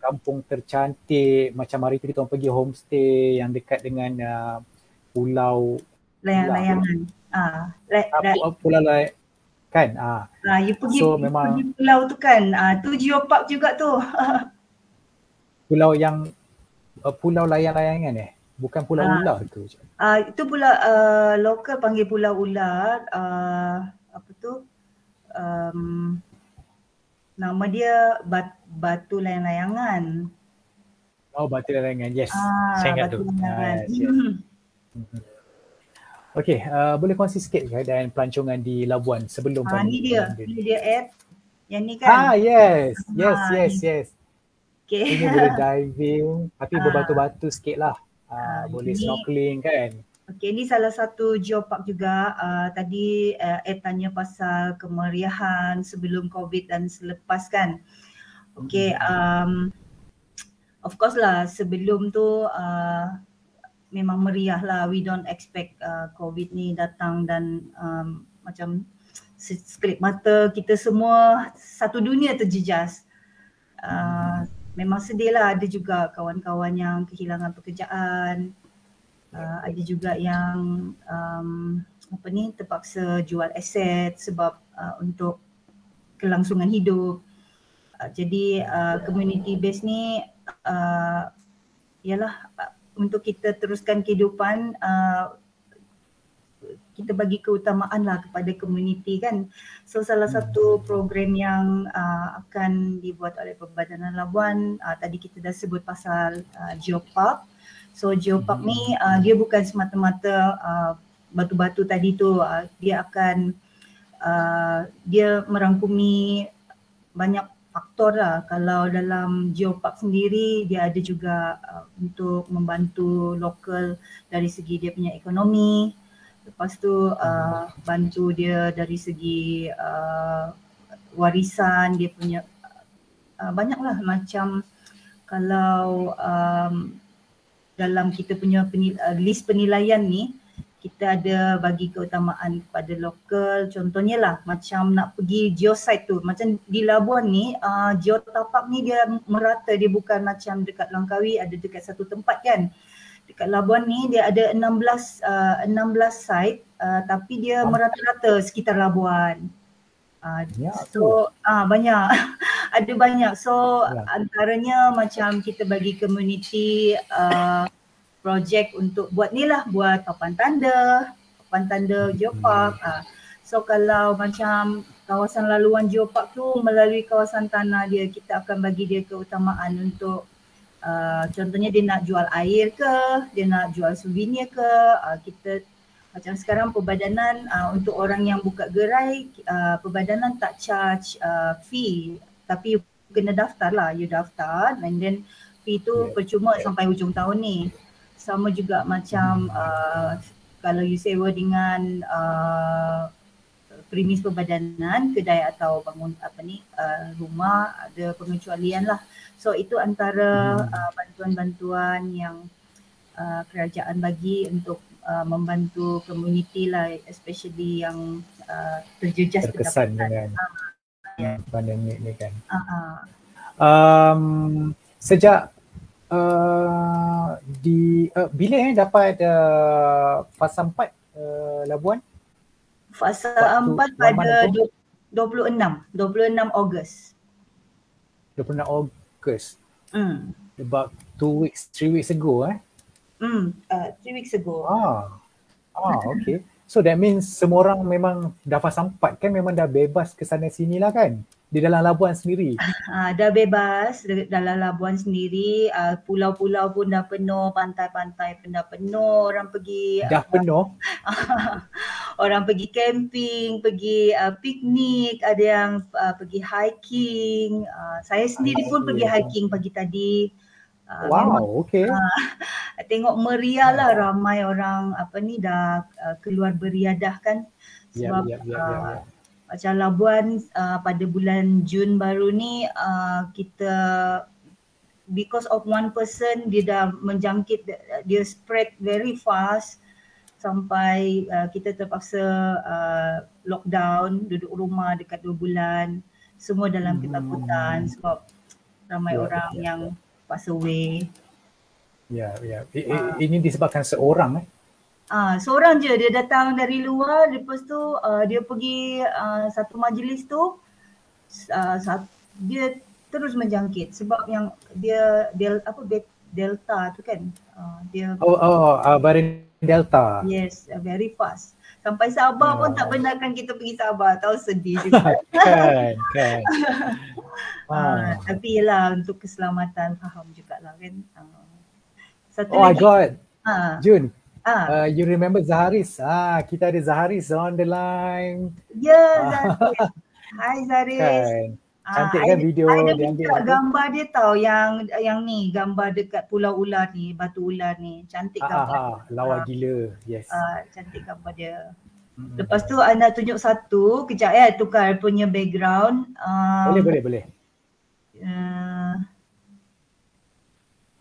kampung tercantik. Macam hari tu kita orang pergi homestay yang dekat dengan pulau layangan. Pulau layangan kan. You pergi, memang pergi pulau tu kan. Tu geopark juga tu. Pulau yang pulau layang-layangan bukan pulau ular tu. Itu pulau lokal panggil pulau ular. Apa tu? Nama dia Batu Layang-Layangan. Batu Layang-Layangan. Yes. Saya ingat tu. Okay, boleh kongsi sikit keadaan pelancongan di Labuan sebelum ni dia Ed. Yang ni kan? Yes. Okay. Ini boleh diving tapi berbatu-batu sikit lah. Boleh snorkeling kan. Okay, ni salah satu geopark juga. Tadi Ed tanya pasal kemeriahan sebelum COVID dan selepas kan. Okay, of course lah sebelum tu memang meriah lah. We don't expect COVID ni datang dan macam sekelip mata kita semua satu dunia terjejas. Memang sedih lah, ada juga kawan-kawan yang kehilangan pekerjaan. Ada juga yang terpaksa jual aset sebab untuk kelangsungan hidup. Jadi community base ni ialah untuk kita teruskan kehidupan, kita bagi keutamaan lah kepada komuniti kan. So salah satu program yang akan dibuat oleh Perbadanan Labuan, tadi kita dah sebut pasal geopark. So geopark ni dia bukan semata-mata batu-batu tadi tu, dia akan dia merangkumi banyak faktor lah. Kalau dalam geopark sendiri dia ada juga untuk membantu lokal dari segi dia punya ekonomi. Lepas tu bantu dia dari segi warisan dia punya, banyaklah macam kalau dalam kita punya list penilaian ni, kita ada bagi keutamaan kepada lokal. Contohnya lah macam nak pergi geosite tu, macam di Labuan ni geotapak ni dia merata, dia bukan macam dekat Langkawi ada dekat satu tempat kan. Dekat Labuan ni dia ada 16 site, tapi dia merata-rata sekitar Labuan. So banyak ada banyak. So antaranya macam kita bagi community projek untuk buat ni lah, buat papan tanda geopark. So kalau macam kawasan laluan geopark tu melalui kawasan tanah dia, kita akan bagi dia keutamaan untuk contohnya dia nak jual air ke, dia nak jual souvenir ke, kita macam sekarang perbadanan untuk orang yang buka gerai, perbadanan tak charge fee, tapi kena daftar lah, you daftar and then fee tu percuma sampai hujung tahun ni. Sama juga macam kalau you sewa dengan premis perbadanan, kedai atau bangun rumah, ada pengecualian lah. So itu antara bantuan-bantuan yang kerajaan bagi untuk membantu komuniti lah, especially yang terjejas terkesan dengan pandemik ni kan. Sejak bila dapat fasa 4 Labuan? Fasa 4 pada 26 Ogos. 26 Ogos. About 3 weeks ago 3 weeks ago. Okay. So that means semua orang memang dah fasa 4 kan, memang dah bebas ke sana sini lah kan? Di dalam Labuan sendiri. Dah bebas dalam Labuan sendiri, pulau-pulau pun dah penuh, pantai-pantai pun dah penuh, orang pergi penuh. orang pergi camping, pergi piknik, ada yang pergi hiking. Saya sendiri pun pergi hiking pagi tadi. Okay. Tengok meriah lah, ramai orang dah keluar beriadah kan. Sebab macam Labuan pada bulan Jun baru ni kita, because of one person dia dah menjangkit, dia spread very fast sampai kita terpaksa lockdown, duduk rumah dekat 2 bulan, semua dalam ketakutan sebab ramai orang yang pass away. Ini disebabkan seorang seorang je, dia datang dari luar, lepas tu dia pergi satu majlis tu, dia terus menjangkit sebab yang dia Delta tu kan. Dia varian Delta. Yes, very fast. Sampai Sabah pun tak benarkan kita pergi Sabah. Tahu, sedih juga. kan. Tapi yelah, untuk keselamatan faham jugalah kan. Satu lagi. My God. Jun. You remember Zaharis? Kita ada Zaharis on the line. Zaharis. Hi Zaharis. Kan. Cantik kan video dia ambil. Ada gambar dia tahu yang ni, gambar dekat Pulau Ular ni, Batu Ular ni. Cantik gambar. Lawa gila. Yes. Cantik gambar dia. Lepas tu anda tunjuk satu, kejap tukar punya background. Boleh.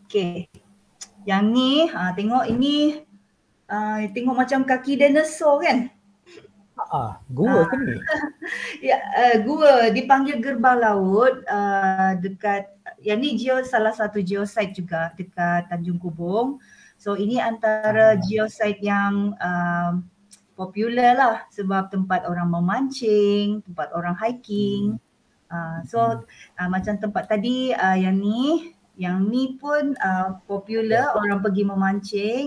Okay. Yang ni, tengok ini, tengok macam kaki dinosaur kan? Gua ke ni? Gua dipanggil Gerbang Laut dekat, yang ni salah satu geosite juga dekat Tanjung Kubung. So ini antara geosite yang popular lah sebab tempat orang memancing, tempat orang hiking. Macam tempat tadi yang ni pun popular, orang pergi memancing.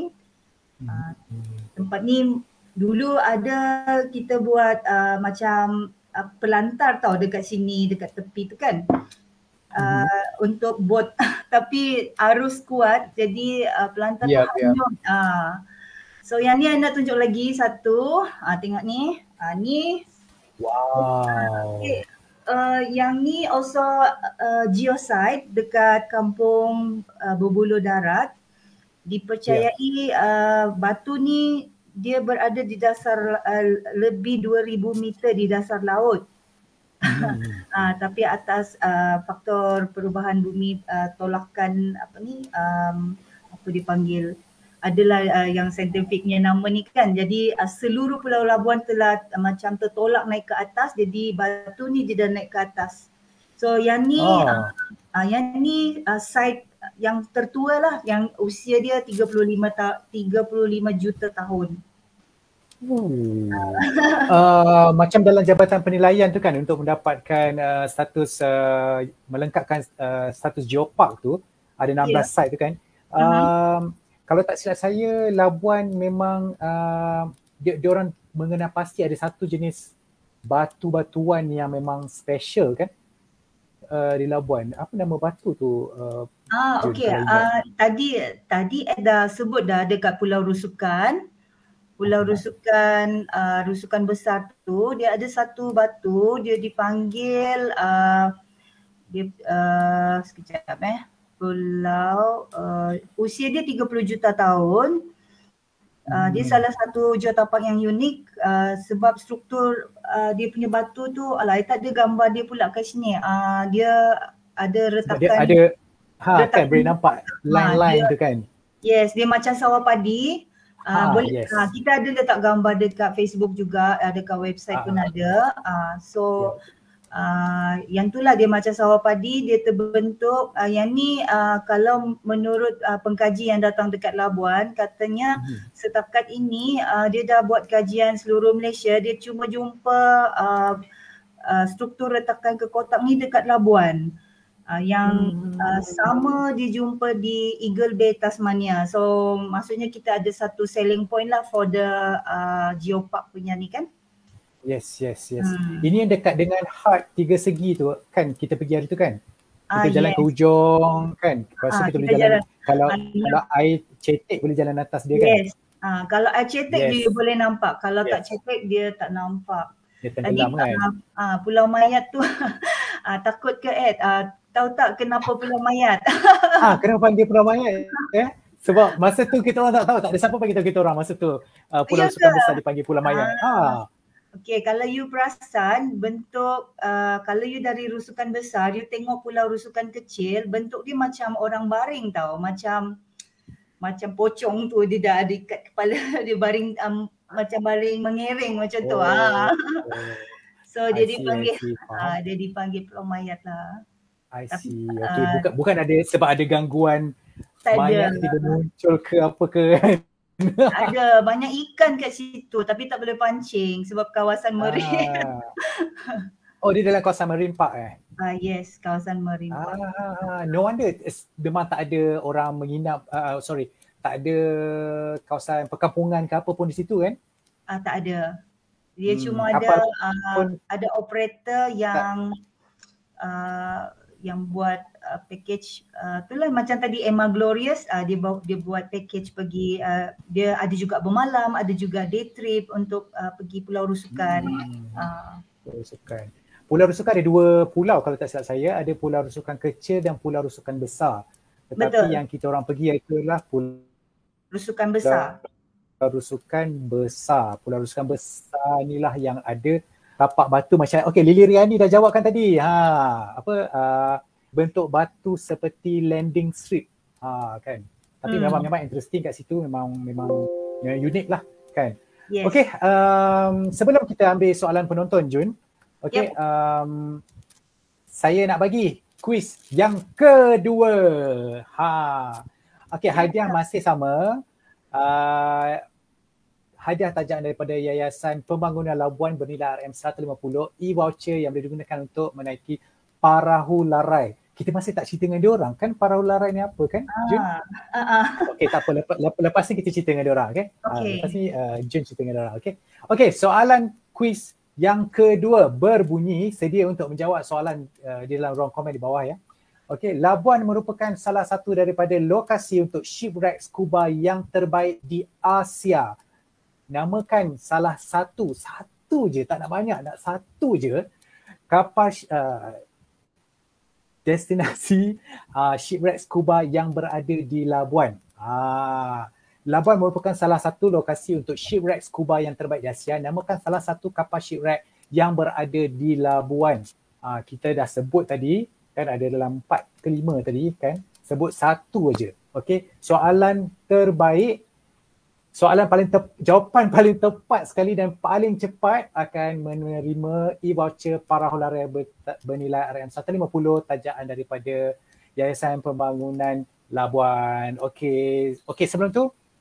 Tempat ni dulu ada kita buat macam pelantar tau dekat sini, dekat tepi tu kan, untuk bot tapi arus kuat jadi pelantar tu hanyut. So yang ni anda tunjuk lagi satu, tengok ni, ni yang ni also geosite dekat kampung Berbuluh Darat. Dipercayai batu ni dia berada di dasar lebih 2,000 meter di dasar laut. Tapi atas faktor perubahan bumi, tolakan apa dipanggil, adalah yang saintifiknya nama ni kan. Jadi seluruh Pulau Labuan telah macam tertolak naik ke atas, jadi batu ni dia dah naik ke atas. So yang ni site yang tertua lah, yang usia dia 35 juta tahun. Macam dalam jabatan penilaian tu kan, untuk mendapatkan status melengkapkan status geopark tu ada 16 site tu kan. Kalau tak silap saya, Labuan memang dia orang mengenal pasti ada satu jenis batu-batuan yang memang special kan di Labuan. Apa nama batu tu? Okey. Tadi dah sebut dah dekat Pulau Rusukan. Pulau Rusukan, Rusukan besar tu, dia ada satu batu, dia dipanggil sekejap pulau, usia dia 30 juta tahun. Dia salah satu geotapak yang unik sebab struktur dia punya batu tu, I tak ada gambar dia pula kat sini. Dia ada retakan. Dia ada kan boleh nampak line-line tu kan. Yes, dia macam sawah padi. Yes. Kita ada letak gambar dekat Facebook juga, dekat website pun ada. Yang itulah dia macam sawah padi, dia terbentuk. Yang ni kalau menurut pengkaji yang datang dekat Labuan, katanya setakat ini dia dah buat kajian seluruh Malaysia, dia cuma jumpa struktur retakan ke kotak ni dekat Labuan. Yang sama dijumpa di Eagle Bay, Tasmania. So maksudnya kita ada satu selling point lah for the geopark punya ni kan. Yes. Ini yang dekat dengan hard 3 segi tu kan, kita pergi hari tu kan. Kita jalan ke hujung kan. Lepas tu kita boleh jalan. Kalau air cetek boleh jalan atas dia kan. Yes. Kalau air cetek dia boleh nampak. Kalau tak cetek dia tak nampak. Dia tenggelam kan. Pulau Mayat tu takut ke Ed? Tahu tak kenapa Pulau Mayat? Kenapa panggil Pulau Mayat? Sebab masa tu kita orang tak tahu, tak ada siapa bagi tahu kita orang masa tu Pulau Rusukan besar dipanggil Pulau Mayat. Okey, kalau you perasan bentuk kalau you dari Rusukan besar, you tengok Pulau Rusukan kecil, bentuk dia macam orang baring tau, macam pocong tu, dia dah ada kat kepala dia baring, macam baring mengereng macam tu. So dia dipanggil Pulau Mayat lah. I see. Okay, bukan ada sebab ada gangguan mayat tiba muncul ke apa ke kan. Ada banyak ikan kat situ tapi tak boleh pancing sebab kawasan marine. Oh, dia dalam kawasan marine park Yes, kawasan marine park. No wonder memang tak ada orang menginap, tak ada kawasan perkampungan ke apa pun di situ kan? Tak ada. Dia cuma ada operator yang buat package itulah macam tadi Emma Glorious, dia buat package pergi, dia ada juga bermalam, ada juga day trip untuk pergi Pulau Rusukan. Pulau Rusukan ada 2 pulau kalau tak silap saya, ada Pulau Rusukan kecil dan Pulau Rusukan besar. Tetapi yang kita orang pergi itulah Pulau Rusukan besar. Pulau Rusukan besar inilah yang ada tapak batu macam, Lily Riani dah jawabkan tadi. Bentuk batu seperti landing strip. Kan. Tapi memang interesting kat situ, memang unik lah kan. Yes. Okey, sebelum kita ambil soalan penonton Jun, saya nak bagi kuis yang kedua. Hadiah masih sama. Hadiah tajam daripada Yayasan Pembangunan Labuan bernilai RM150, e-voucher yang boleh digunakan untuk menaiki perahu larai. Kita masih tak cerita dengan diorang kan perahu larai ni apa kan, Jun? Okey, tak apa, lepas ni kita cerita dengan diorang, lepas ni Jun cerita dengan diorang, Okey, soalan kuis yang kedua berbunyi, sedia untuk menjawab soalan di dalam ruang komen di bawah ya. Okey, Labuan merupakan salah satu daripada lokasi untuk shipwreck scuba yang terbaik di Asia. Namakan salah satu je, tak nak banyak, nak satu je kapal destinasi shipwreck scuba yang berada di Labuan. Labuan merupakan salah satu lokasi untuk shipwreck scuba yang terbaik di Asia. Namakan salah satu kapal shipwreck yang berada di Labuan. Kita dah sebut tadi, kan ada dalam 4 ke 5 tadi kan. Sebut satu aja. Okey, soalan terbaik, jawapan paling tepat sekali dan paling cepat akan menerima e-voucher Parahularai bernilai RM150 tajaan daripada Yayasan Pembangunan Labuan. Okey, sebelum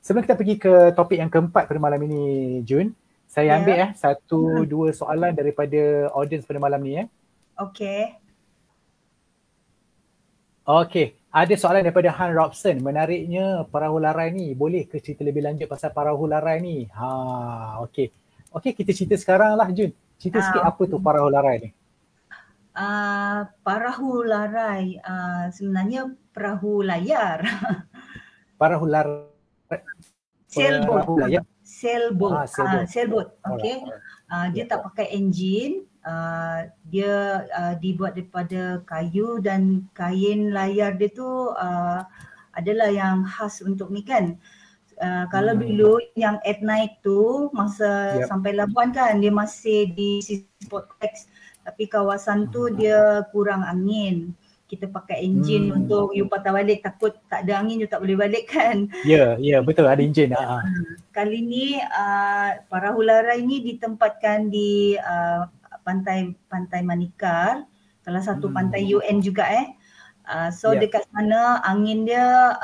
kita pergi ke topik yang keempat pada malam ini, Jun, saya ambil dua soalan daripada audience pada malam ni. Okey. Ada soalan daripada Han Robson. Menariknya Parahularai ni, boleh ke cerita lebih lanjut pasal Parahularai ni? Okey, kita cerita sekarang lah, Jun. Cerita sikit apa tu Parahularai ni? Parahularai sebenarnya perahu layar. Parahularai. Sailboat. Okey. Dia tak pakai enjin. Dia dibuat daripada kayu dan kain layar dia tu adalah yang khas untuk ni kan. Kalau dulu yang at night tu masa sampai Labuan kan dia masih di Seaport Complex, tapi kawasan tu dia kurang angin. Kita pakai enjin untuk you patah balik, takut tak ada angin you tak boleh balik kan. Ya, betul ada enjin. Kali ni Parahularai ni ditempatkan di pantai Manikar, salah satu pantai UN juga dekat sana angin dia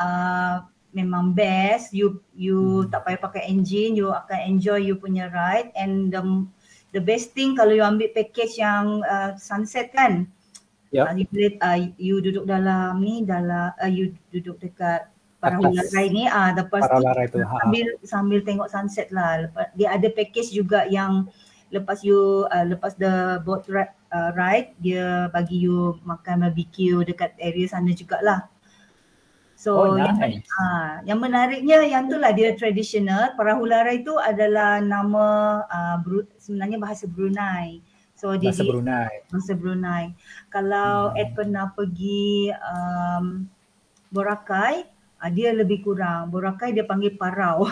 memang best. You tak payah pakai engine, you akan enjoy you punya ride. And the best thing kalau you ambil package yang sunset kan, you duduk dalam you duduk dekat Parahularai ni, lepas tu sambil tengok sunset lah. Dia ada package juga yang lepas the boat ride, dia bagi you makan barbecue dekat area sana jugalah. So nice. yang menariknya yang tu lah dia traditional. Parahularai tu adalah nama sebenarnya bahasa Brunei. So bahasa Brunei. Kalau Ed pernah pergi Boracay, dia lebih kurang. Boracay dia panggil parau.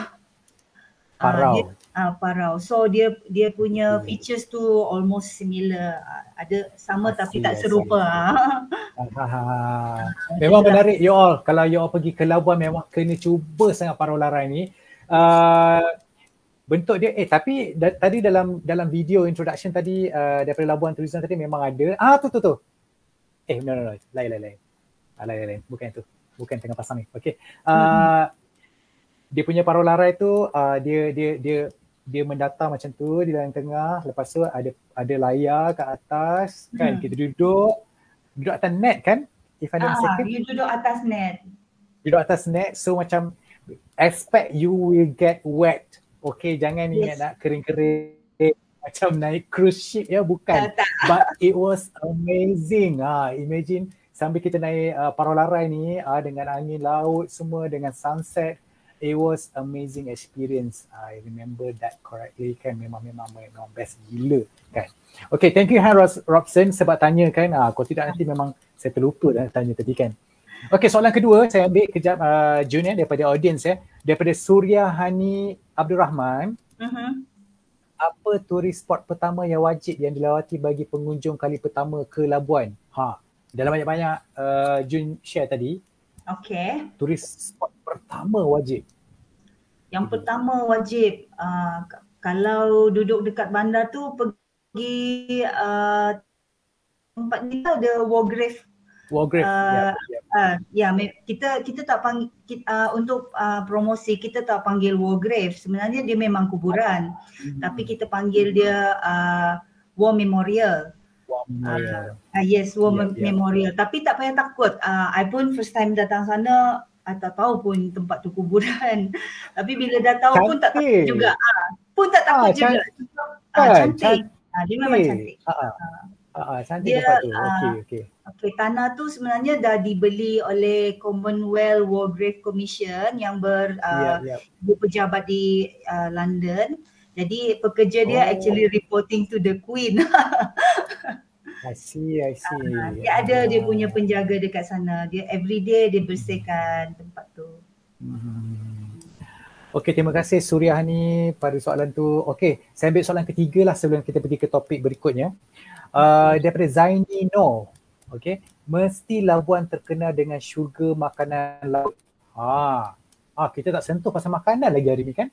Parau. So dia punya features tu almost similar. Ada sama tapi tak serupa. Memang menarik you all. Kalau you all pergi ke Labuan memang kena cuba sangat Parahularai ni. Bentuk dia tapi tadi dalam video introduction tadi daripada Labuan Tourism tadi memang ada. Tu. No. Lain. Bukan itu. Bukan tengah pasang ni. Okey. Dia punya Parahularai tu dia mendatang macam tu di dalam tengah, lepas tu ada layar kat atas kan, kita duduk atas net kan, if I'm not mistaken. You duduk atas net. So macam expect you will get wet. Okay, jangan ingat nak kering-kering macam naik cruise ship bukan. But it was amazing. Imagine sambil kita naik Parahularai ni dengan angin laut semua, dengan sunset. It was amazing experience. I remember that correctly kan, memang best gila kan. Okay, thank you Han Robson sebab tanya kan. Kalau tidak nanti memang saya terlupa dah tanya tadi kan. Okay, soalan kedua saya ambil kejap Jun daripada audience daripada Surya Hani Abdul Rahman. Apa turis spot pertama yang wajib yang dilawati bagi pengunjung kali pertama ke Labuan? Dalam banyak-banyak Jun share tadi. Okay. Turis spot pertama wajib. Yang pertama wajib kalau duduk dekat bandar tu pergi tempat ni ada War Grave. Kita tak panggil untuk promosi kita tak panggil War Grave. Sebenarnya dia memang kuburan. Tapi kita panggil dia War Memorial. Yes, War Memorial. Tapi tak payah takut. I pun first time datang sana tak tahu pun tempat tu kuburan. Tapi bila dah tahu pun tak takut juga. Cantik. Dia memang cantik. Cantik tempat tu. Okay, tanah tu sebenarnya dah dibeli oleh Commonwealth War Grave Commission yang berpejabat di London. Jadi pekerja dia actually reporting to the Queen. I see. Dia ada dia punya penjaga dekat sana. Dia everyday dia bersihkan tempat tu. Okey, terima kasih Suriah ni pada soalan tu. Okey, saya ambil soalan ketiga lah sebelum kita pergi ke topik berikutnya. Daripada Zaini No. Okey, mesti Labuan terkenal dengan syurga makanan laut. Kita tak sentuh pasal makanan lagi hari ni kan?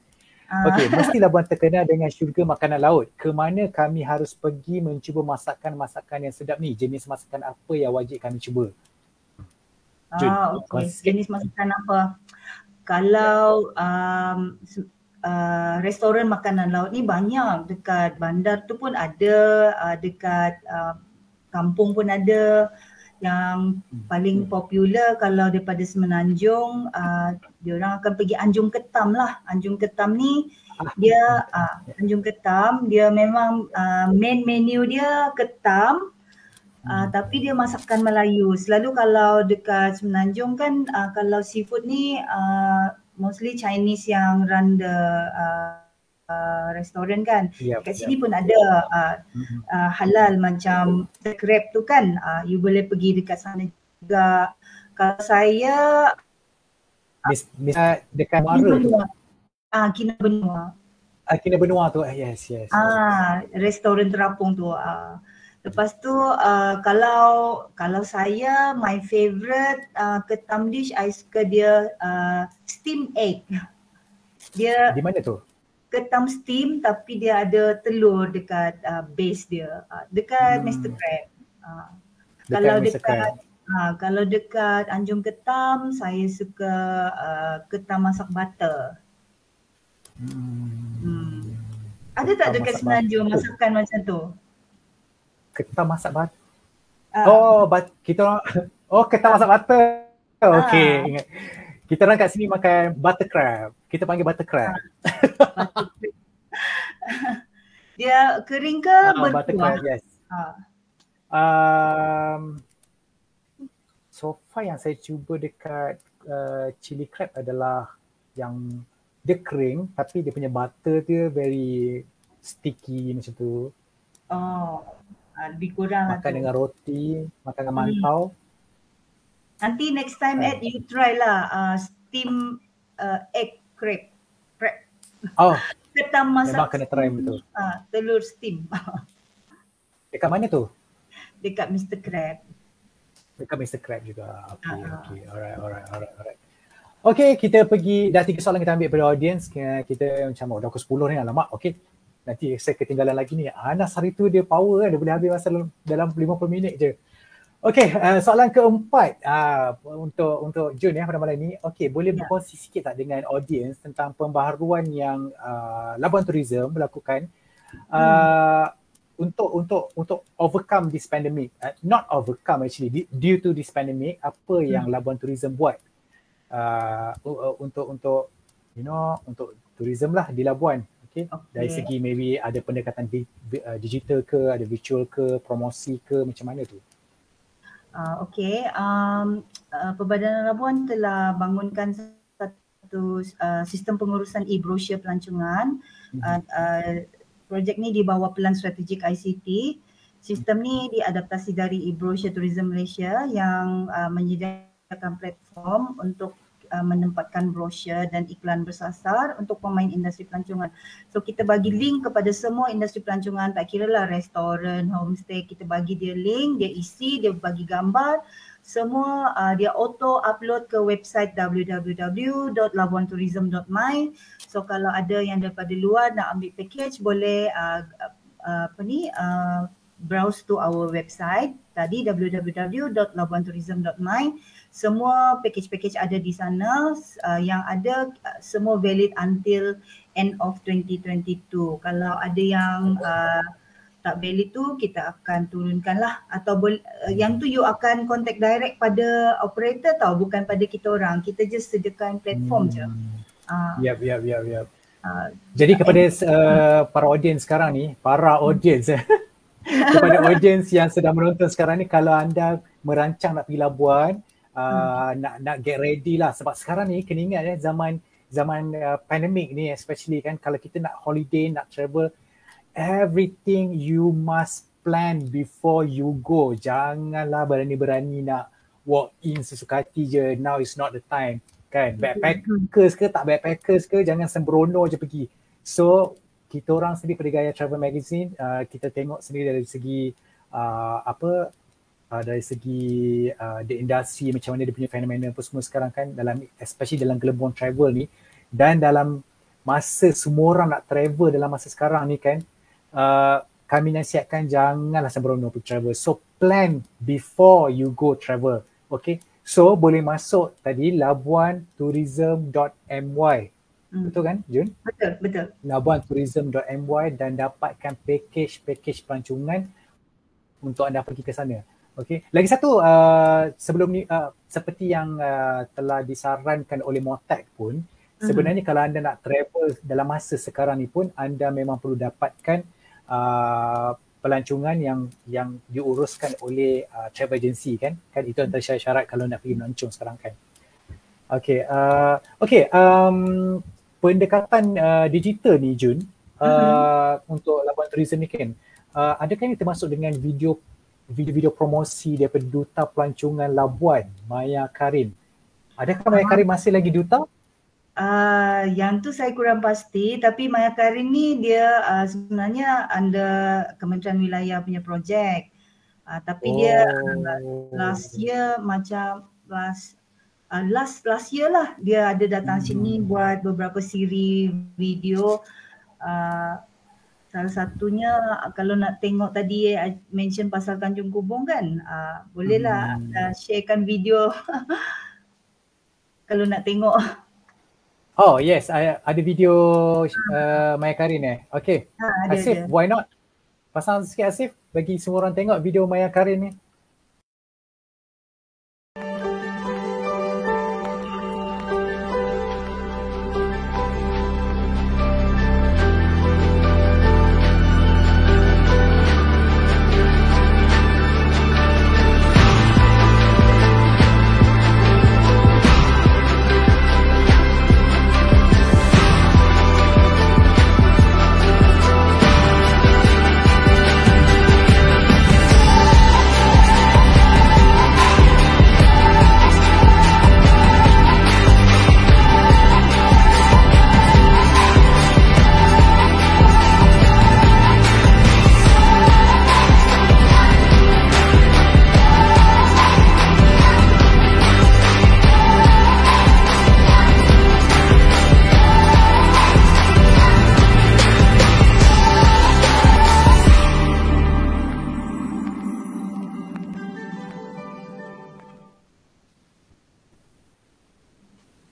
Okey, mesti Labuan terkenal dengan syurga makanan laut. Ke mana kami harus pergi mencuba masakan-masakan yang sedap ni? Jenis masakan apa yang wajib kami cuba? Okey. Jenis masakan apa? Kalau restoran makanan laut ni banyak, dekat bandar tu pun ada, dekat kampung pun ada. Yang paling popular kalau daripada Semenanjung, dia orang akan pergi Anjung Ketam lah. Anjung Ketam ni dia Anjung Ketam dia memang main menu dia ketam, tapi dia masakan Melayu. Selalu kalau dekat Semenanjung kan kalau seafood ni mostly Chinese yang run the restoran kan. Kat sini pun ada halal macam crab tu kan. You boleh pergi dekat sana juga. Kalau saya dekat Mara tu. Kinabenua. Kinabenua tu, yes. Restoran terapung tu. Lepas tu kalau saya my favorite ketam dish, I suka dia steam egg. Dia di mana tu? Ketam steam tapi dia ada telur dekat base dia, dekat Mr. Crab. Kalau dekat Anjung Ketam, saya suka ketam masak butter. Ada tak dekat Semenanjung masakan macam tu? Ketam masak butter. Ketam masak butter. Okey, ingat. Kita orang kat sini makan butter crab. Kita panggil butter crab. Dia kering ke berkuah? Butter crab, yes. So far yang saya cuba dekat chili crab adalah yang dia kering tapi dia punya butter dia very sticky macam tu. Lebih kurang makan dengan roti, makan dengan mantau. Nanti next time Ed, you try lah steam egg crab. Ketam masak. Memang kena try betul. Telur steam. Dekat mana tu? Dekat Mr. Crab. Dekat Mr. Crab juga. Okay. Alright. Okay, kita pergi, dah 3 soalan kita ambil pada audience. Kita macam dah pukul 10 ni, alamak. Okay, nanti saya ketinggalan lagi ni. Anas hari tu dia power kan, dia boleh habis masa dalam 50 minit je. Okay, soalan keempat untuk Jun pada malam ni. Okay, boleh berkongsi sikit tak dengan audience tentang pembaharuan yang Labuan Tourism melakukan untuk overcome this pandemic. Not overcome actually, due to this pandemic, apa yang Labuan Tourism buat untuk tourism lah di Labuan. Okay. Dari segi maybe ada pendekatan digital ke, ada virtual ke, promosi ke, macam mana tu? Perbadanan Labuan telah bangunkan satu sistem pengurusan e-brochure pelancongan. Projek ni di bawah Pelan Strategik ICT. Sistem ni diadaptasi dari e-brochure Tourism Malaysia yang menyediakan platform untuk menempatkan brosur dan iklan bersasar untuk pemain industri pelancongan. So kita bagi link kepada semua industri pelancongan, tak kira lah restoran, homestay, kita bagi dia link, dia isi, dia bagi gambar, semua dia auto upload ke website www.labuantourism.my. So kalau ada yang daripada luar nak ambil package, boleh browse to our website tadi www.labuantourism.my. Semua package-package ada di sana, yang ada semua valid until end of 2022. Kalau ada yang tak valid tu, kita akan turunkan lah, atau yang tu you akan contact direct pada operator tau, bukan pada kita orang. Kita just sediakan platform je. Yap. Jadi kepada para audience sekarang ni, kepada audience yang sedang menonton sekarang ni, kalau anda merancang nak pergi Labuan, nak get ready lah, sebab sekarang ni kena ingat zaman pandemic ni, especially kan, kalau kita nak holiday, nak travel, everything you must plan before you go. Janganlah berani-berani nak walk in sesuka hati je. Now is not the time. kan. Backpackers ke tak backpackers ke, jangan sembrono je pergi. So kita orang sendiri pada Gaya Travel Magazine, kita tengok sendiri dari segi dari segi the industri, macam mana dia punya fenomena apa semua sekarang kan, dalam especially dalam gelembung travel ni, dan dalam masa semua orang nak travel dalam masa sekarang ni kan, kami nasihatkan janganlah sembrono pergi travel. So plan before you go travel. Okay, so boleh masuk tadi labuantourism.my. Betul kan Jun? Betul. labuantourism.my dan dapatkan package pelancongan untuk anda pergi ke sana. Okay. Lagi satu sebelum ni seperti yang telah disarankan oleh Motak pun, sebenarnya kalau anda nak travel dalam masa sekarang ni pun, anda memang perlu dapatkan pelancongan yang diuruskan oleh travel agency kan. Kan itu antara syarat kalau nak pergi melancong sekarang kan. Okay. Pendekatan digital ni Jun, untuk Labuan Tourism ni kan, adakah ini termasuk dengan video promosi daripada Duta Pelancongan Labuan, Maya Karim? Adakah Maya Karim masih lagi duta? Yang tu saya kurang pasti, tapi Maya Karim ni dia sebenarnya under Kementerian Wilayah punya projek. Tapi dia last year last year lah dia ada datang sini buat beberapa siri video. Salah satunya kalau nak tengok tadi mention pasal Tanjung Kubong kan, bolehlah sharekan video kalau nak tengok. Oh yes, ada video Maya Karin Okay, Asif, why not? Pasang sikit Asif, bagi semua orang tengok video Maya Karin ni.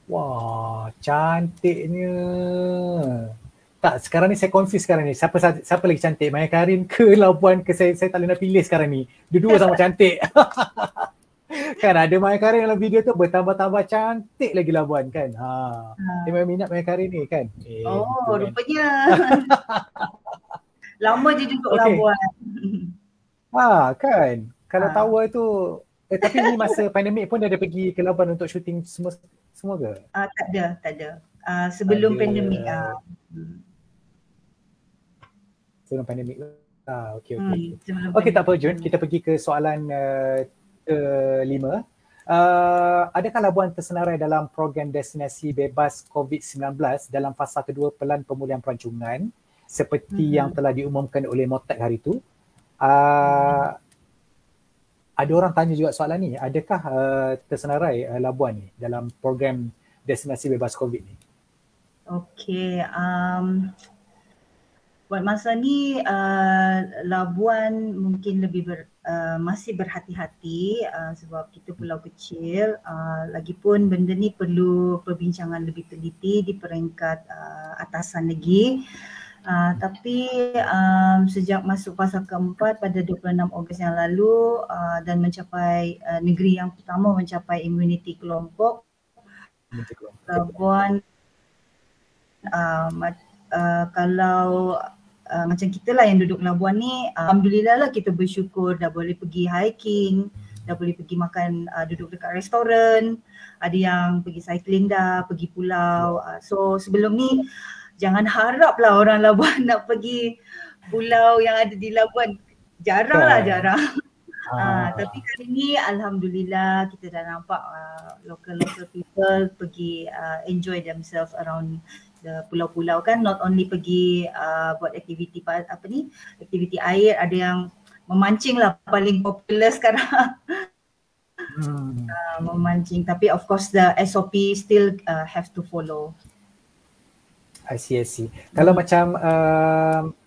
Wah, cantiknya. Tak, sekarang ni saya confuse sekarang ni. Siapa lagi cantik? Maya Karin ke Labuan ke? Saya tak boleh nak pilih sekarang ni. Dua-dua sama cantik. Kan ada Maya Karin dalam video tu, bertambah-tambah cantik lagi Labuan kan. Dia memang minat Maya Karin ni kan. Rupanya. Lama je duduk Labuan. Kan. Kalau tahu itu tapi ni masa pandemik pun dia ada pergi ke Labuan untuk syuting semua ke? Tak ada. Sebelum pandemik. Sebelum pandemik. Okey, tak apa Jun, kita pergi ke soalan ke-5. Adakah Labuan tersenarai dalam program destinasi bebas COVID-19 dalam fasa kedua Pelan Pemulihan Pelancongan seperti yang telah diumumkan oleh Motak hari itu? Ada orang tanya juga soalan ni, adakah tersenarai Labuan ni dalam program destinasi bebas COVID ni? Okey, buat masa ni Labuan mungkin masih berhati-hati sebab kita pulau kecil, lagipun benda ni perlu perbincangan lebih teliti di peringkat atasan lagi. Tapi sejak masuk fasa keempat pada 26 Ogos yang lalu dan mencapai negeri yang pertama mencapai imuniti kelompok, Labuan kalau macam kita lah yang duduk Labuan ni, alhamdulillah lah kita bersyukur dah boleh pergi hiking, dah boleh pergi makan, duduk dekat restoran, ada yang pergi cycling dah, pergi pulau. So sebelum ni jangan haraplah orang Labuan nak pergi pulau yang ada di Labuan. Jarang. Tapi kali ni alhamdulillah kita dah nampak local people pergi enjoy themselves around the pulau-pulau kan, not only pergi buat aktiviti aktiviti air, ada yang memancing lah paling popular sekarang. Memancing, tapi of course the SOP still have to follow. I see. Kalau macam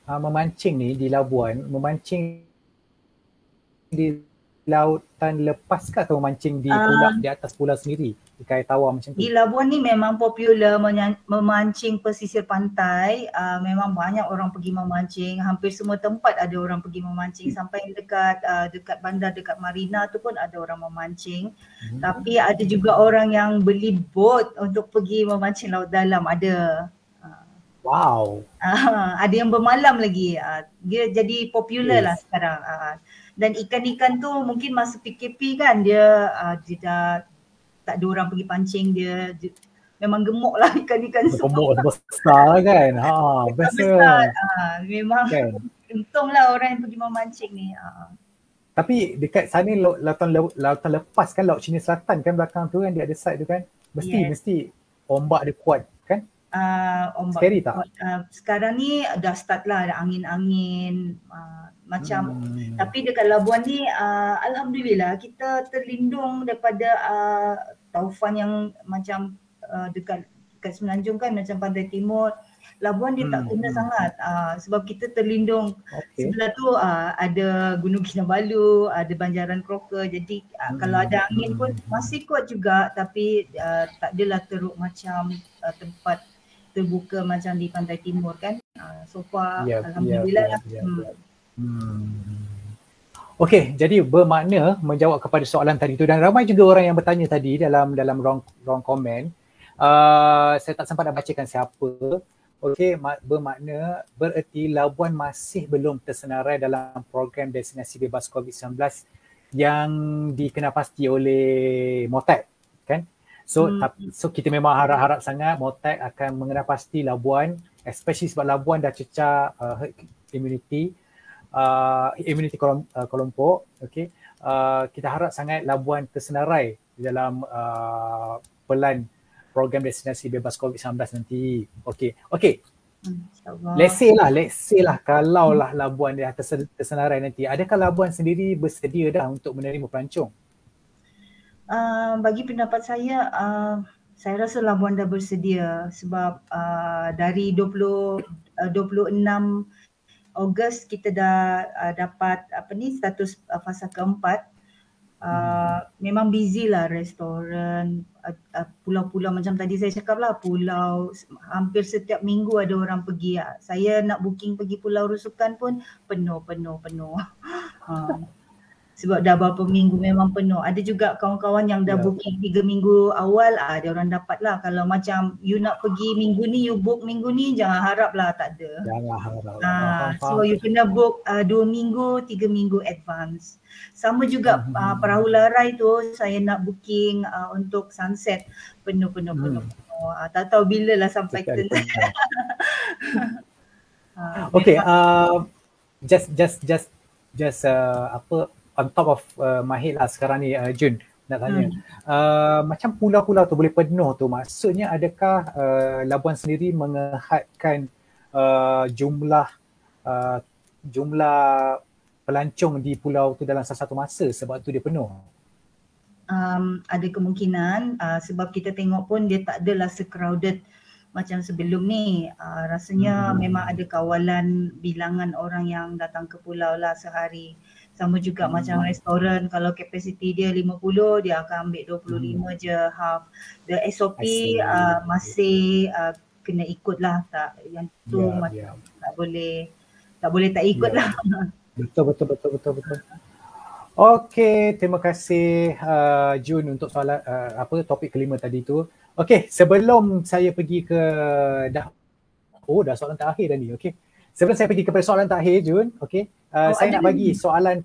memancing ni di Labuan, memancing di lautan lepas ke atau memancing di pulau, di atas pulau sendiri, di Kaya Tawar macam tu? Di Labuan ni memang popular memancing pesisir pantai. Memang banyak orang pergi memancing, hampir semua tempat ada orang pergi memancing, sampai dekat bandar, dekat marina tu pun ada orang memancing. Tapi ada juga orang yang beli boat untuk pergi memancing laut dalam, ada. Wow. Ada yang bermalam lagi. Dia jadi popular lah sekarang. Dan ikan-ikan tu mungkin masa PKP kan dia dah tak ada orang pergi pancing, dia memang gemuk lah ikan-ikan semua. Gemuk besar kan. Besar. Memang untung lah orang yang pergi memancing ni. Tapi dekat sana lautan lepas kan, Laut Cina Selatan kan belakang tu kan, dia ada side tu kan. Mesti ombak dia kuat kan? Ombak scary tak? Sekarang ni dah start lah, ada angin-angin macam. Tapi dekat Labuan ni alhamdulillah kita terlindung daripada taufan yang macam dekat Semenanjung kan, macam Pantai Timur. Labuan dia tak kena sangat sebab kita terlindung. Sebelah tu ada Gunung Kinabalu, ada Banjaran Crocker. Jadi kalau ada angin pun masih kuat juga, tapi tak adalah teruk macam tempat terbuka macam di Pantai Timur kan. So far alhamdulillah. Okey, jadi bermakna menjawab kepada soalan tadi tu, dan ramai juga orang yang bertanya tadi dalam ruang komen. Saya tak sempat nak bacakan siapa. Okey, bermakna bererti Labuan masih belum tersenarai dalam program destinasi bebas COVID-19 yang dikenapasti oleh MOTAC kan. So kita memang harap sangat MOTAC akan mengenapasti Labuan, especially sebab Labuan dah cecah herd immunity kelompok. Okay. Kita harap sangat Labuan tersenarai dalam pelan program destinasi bebas COVID-19 nanti. Okay. Let's say lah kalau lah Labuan dah tersenarai nanti, adakah Labuan sendiri bersedia dah untuk menerima pelancong? Bagi pendapat saya rasa Labuan dah bersedia sebab dari 26 Ogos kita dah dapat status fasa keempat. Memang busy lah restoran, pulau-pulau macam tadi saya cakap lah, pulau hampir setiap minggu ada orang pergi. Saya nak booking pergi Pulau Rusukan pun penuh. Sebab dah berapa minggu memang penuh. Ada juga kawan-kawan yang dah booking 3 minggu awal, dia orang dapat lah. Kalau macam you nak pergi minggu ni, you book minggu ni, jangan harap lah, tak ada. Jangan harap. So you kena book 2 minggu, 3 minggu advance. Sama juga perahu larai tu, saya nak booking untuk sunset penuh. Tak tahu bila lah sampai kita. Okay, just on top of my head lah sekarang ni, Jun nak tanya. Macam pulau-pulau tu boleh penuh tu, maksudnya adakah Labuan sendiri mengehadkan jumlah pelancong di pulau tu dalam satu masa sebab tu dia penuh? Ada kemungkinan sebab kita tengok pun dia tak adalah se-crowded macam sebelum ni. Rasanya memang ada kawalan bilangan orang yang datang ke pulau lah sehari. Sama juga macam restoran, kalau kapasiti dia 50, dia akan ambil 25 je half. The SOP masih kena ikut lah, tak yang tu tak boleh tak ikut lah. Betul. Okey, terima kasih Jun untuk soalan topik kelima tadi tu. Okey, sebelum saya pergi ke dah soalan terakhir dah ni. Okey. Sebelum saya pergi kepada soalan terakhir Jun, okey. Saya nak bagi soalan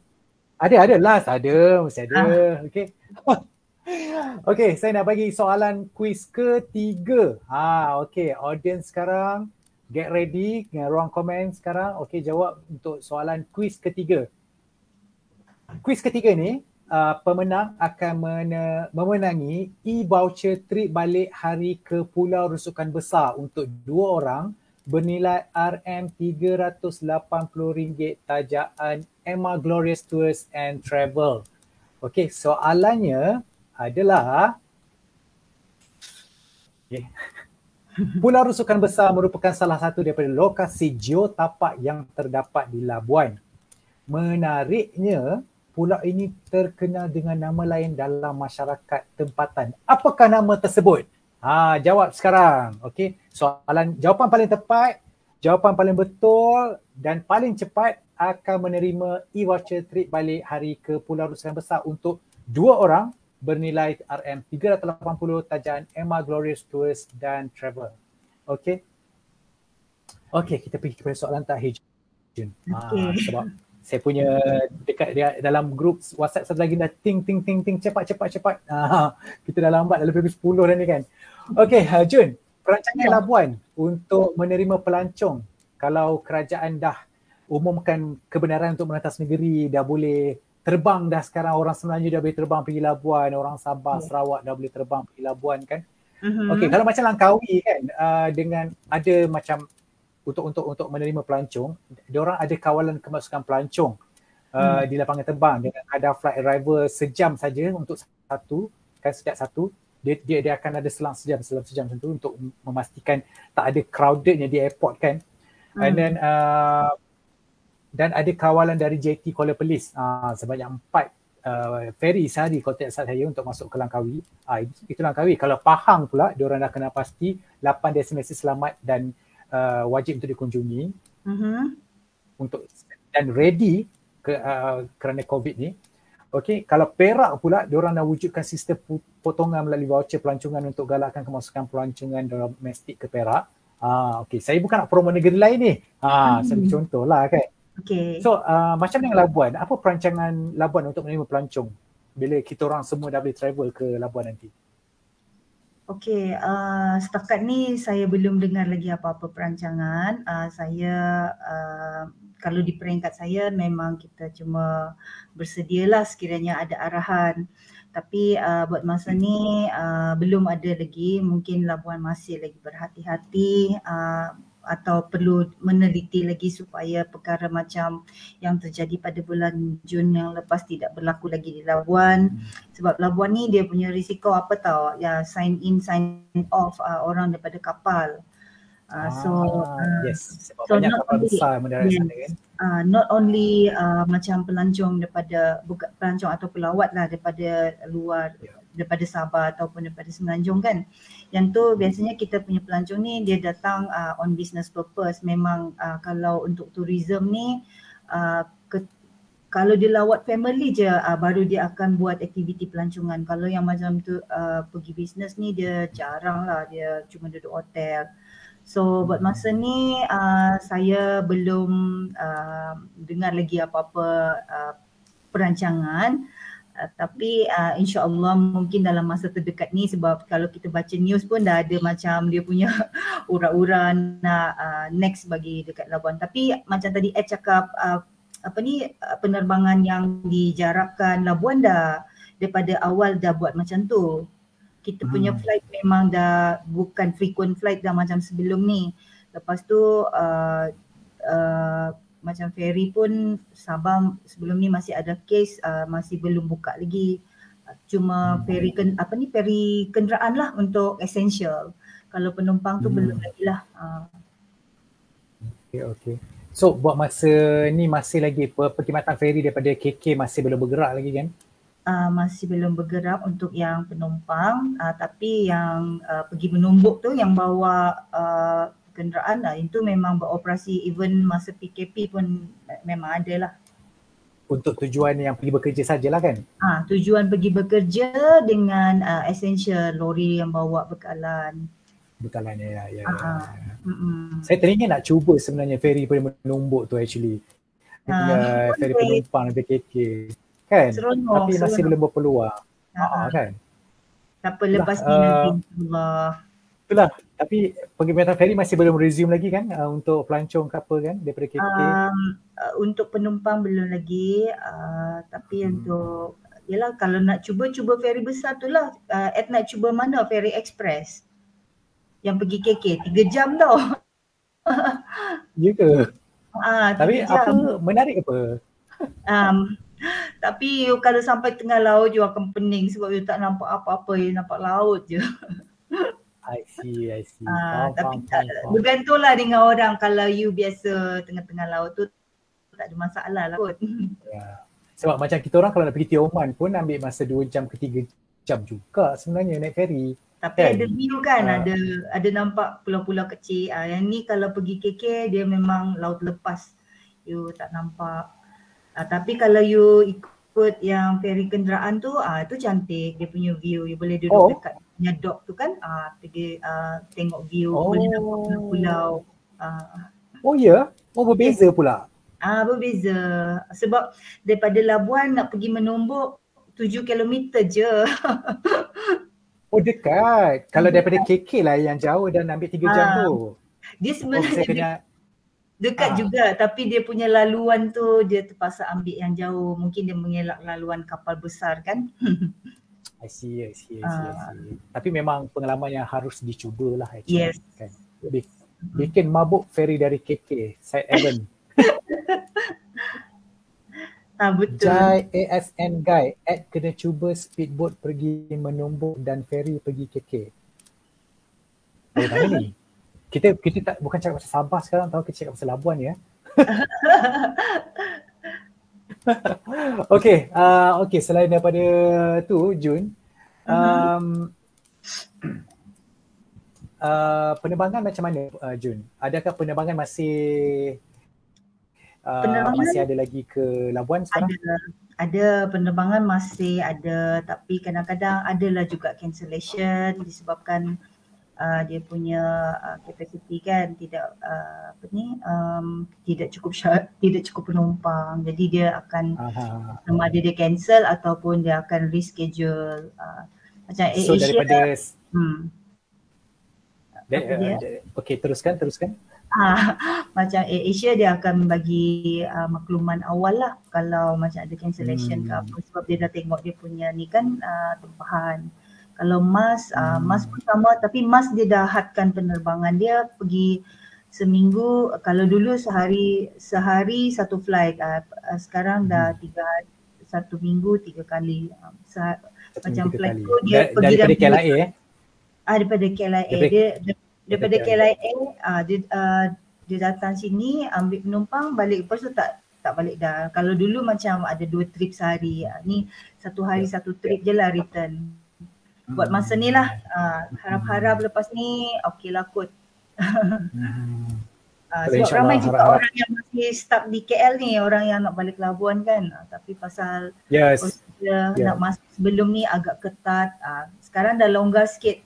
mesti ada. Okey. Okey, saya nak bagi soalan kuis ketiga. Okey, audience sekarang get ready dengan ruang komen sekarang. Okey, jawab untuk soalan kuis ketiga. Kuis ketiga ni, pemenang akan memenangi e-voucher trip balik hari ke Pulau Rusukan Besar untuk 2 orang bernilai RM380 tajaan Emma Glorious Tours and Travel. Okey, soalannya adalah Pulau Rusukan Besar merupakan salah satu daripada lokasi geotapak yang terdapat di Labuan. Menariknya, pulau ini terkenal dengan nama lain dalam masyarakat tempatan. Apakah nama tersebut? Jawab sekarang. Okey, jawapan paling tepat, jawapan paling betul dan paling cepat akan menerima e-voucher trip balik hari ke Pulau Rusukan Besar untuk 2 orang bernilai RM380 tajaan Emma Glorious Tours dan Travel. Okey. Okey, kita pergi kepada soalan terakhir. Sebab saya punya dekat dalam grup WhatsApp satu lagi dah ting cepat. Kita dah lambat dah lebih 10 dah ni kan. Okey, Jun, perancangan Labuan untuk menerima pelancong kalau kerajaan dah umumkan kebenaran untuk merentas negeri, dah boleh terbang dah sekarang, orang Semenanjung dah boleh terbang pergi Labuan, orang Sabah, Sarawak dah boleh terbang pergi Labuan kan. Okey, kalau macam Langkawi kan, dengan ada macam untuk menerima pelancong, diorang ada kawalan kemasukan pelancong di lapangan terbang dengan kadar flight arrival sejam saja untuk satu, kan setiap satu dia akan ada selang sejam macam tu untuk memastikan tak ada crowdednya di airport kan. And then dan ada kawalan dari JT Kuala Perlis sebanyak 4 ferry sehari kalau tak salah saya untuk masuk ke Langkawi. Itu Langkawi. Kalau Pahang pula, diorang dah kena pasti 8 destinasi selamat dan wajib untuk dikunjungi untuk dan ready kerana COVID ni. Okey, kalau Perak pula, diorang dah wujudkan sistem potongan melalui voucher pelancongan untuk galakkan kemasukan pelancongan domestik ke Perak. Okey, saya bukan nak promo negeri lain ni. Saya contoh lah kan. Okay. So macam dengan Labuan, apa perancangan Labuan untuk menerima pelancong bila kita orang semua dah boleh travel ke Labuan nanti? Okay, setakat ni saya belum dengar lagi apa-apa perancangan. Kalau di peringkat saya memang kita cuma bersedialah sekiranya ada arahan. Tapi buat masa ni belum ada lagi, mungkin Labuan masih lagi berhati-hati atau perlu meneliti lagi supaya perkara macam yang terjadi pada bulan Jun yang lepas tidak berlaku lagi di Labuan. Sebab Labuan ni dia punya risiko apa tahu, ya sign in sign off orang daripada kapal. Yes, sebab banyak kapal besar mendarat sana kan. Not only macam pelancong pelancong atau pelawat lah daripada luar, daripada Sabah ataupun daripada Semenanjung kan. Yang tu biasanya kita punya pelancong ni dia datang on business purpose. Memang kalau untuk tourism ni kalau dia lawat family je baru dia akan buat aktiviti pelancongan. Kalau yang macam tu pergi business ni dia jarang lah, dia cuma duduk hotel. So buat masa ni saya belum dengar lagi apa-apa perancangan. Tapi insya-Allah mungkin dalam masa terdekat ni, sebab kalau kita baca news pun dah ada macam dia punya ura-ura nak next bagi dekat Labuan. Tapi macam tadi Ed cakap penerbangan yang dijarakkan Labuan dah daripada awal dah buat macam tu. Kita punya flight memang dah bukan frequent flight dah macam sebelum ni. Lepas tu macam ferry pun Sabah sebelum ni masih ada kes, masih belum buka lagi. Cuma ferry ferry kenderaan lah untuk essential. Kalau penumpang tu belum lagi lah. Okay. So buat masa ni masih lagi perkhidmatan ferry daripada KK masih belum bergerak lagi kan? Masih belum bergerak untuk yang penumpang, tapi yang pergi menumbuk tu yang bawa kenderaan itu memang beroperasi, even masa PKP pun memang ada lah. Untuk tujuan yang pergi bekerja sajalah kan? Tujuan pergi bekerja dengan essential, lori yang bawa bekalan. Bekalan ya. Saya teringat nak cuba sebenarnya ferry pada menumbuk tu actually. Ferry penumpang PKK kan? Tapi masih belum berpeluang. Kan? Tak apa, lepas ni nanti insyaAllah. Itulah Tapi perkhidmatan feri masih belum resume lagi kan untuk pelancong ke apa kan daripada KK? Untuk penumpang belum lagi, tapi untuk yalah kalau nak cuba feri besar tu lah. Ed nak cuba mana feri express yang pergi KK 3 jam tau. Ya ke? 3 Tapi jam. apa menarik apa? Tapi you kalau sampai tengah laut you akan pening sebab you tak nampak apa-apa, you nampak laut je. I see. Tapi bergantunglah dengan orang. Kalau you biasa tengah-tengah laut tu tak ada masalah lah kot. Ya. Sebab macam kita orang kalau nak pergi Tioman pun ambil masa 2 jam ke 3 jam juga sebenarnya naik feri. Tapi kan? Ada view kan, ada nampak pulau-pulau kecil. Yang ni kalau pergi KK dia memang laut lepas. You tak nampak. Tapi kalau you ikut yang feri kenderaan tu, tu cantik dia punya view. You boleh duduk dekat punya dock tu kan, pergi tengok view, boleh nampak pulau-pulau. Oh ya? Berbeza pula? Berbeza. Sebab daripada Labuan nak pergi Menombok 7 km je. Dekat. Kalau daripada KK lah yang jauh dan ambil 3 jam tu. Dia sebenarnya dekat juga, tapi dia punya laluan tu dia terpaksa ambil yang jauh. Mungkin dia mengelak laluan kapal besar kan. I see. Tapi memang pengalaman yang harus dicuba lah actually. Yes. Kan? Bikin mabuk feri dari KK, Side Evan. Betul. Jai ASN Guy, Ed kena cuba speedboat pergi Menombok dan feri pergi KK. Mana ni? Kita tak bukan cakap pasal Sabah sekarang, tahu kita cakap pasal Labuan ya. Okay, selain daripada tu Jun, penerbangan macam mana Jun? Adakah penerbangan masih ada lagi ke Labuan sekarang? Ada penerbangan masih ada, tapi kadang-kadang adalah juga cancellation disebabkan dia punya capacity kan tidak tidak cukup penumpang. Jadi dia akan sama ada dia cancel ataupun dia akan reschedule. Macam so Asia daripada okay, teruskan. Macam Asia dia akan bagi makluman awal lah kalau macam ada cancellation ke apa, sebab dia dah tengok dia punya ni kan tempahan. Kalau MAS, MAS pun sama, tapi MAS dia dah hadkan penerbangan dia pergi seminggu. Kalau dulu sehari satu flight, sekarang dah 3 hari, 1 minggu 3 kali. Macam flight tu dia pergi daripada KLIA daripada KLIA. Daripada KLIA dia datang sini ambil penumpang balik, lepas tu tak balik dah. Kalau dulu macam ada 2 trip sehari, ni 1 hari 1 trip je lah return. Buat masa ni lah, harap-harap lepas ni okey lah kot. Sebab ramai juga orang yang masih stuck di KL ni, orang yang nak balik Labuan kan, tapi pasal nak masuk sebelum ni agak ketat. Sekarang dah longgar sikit,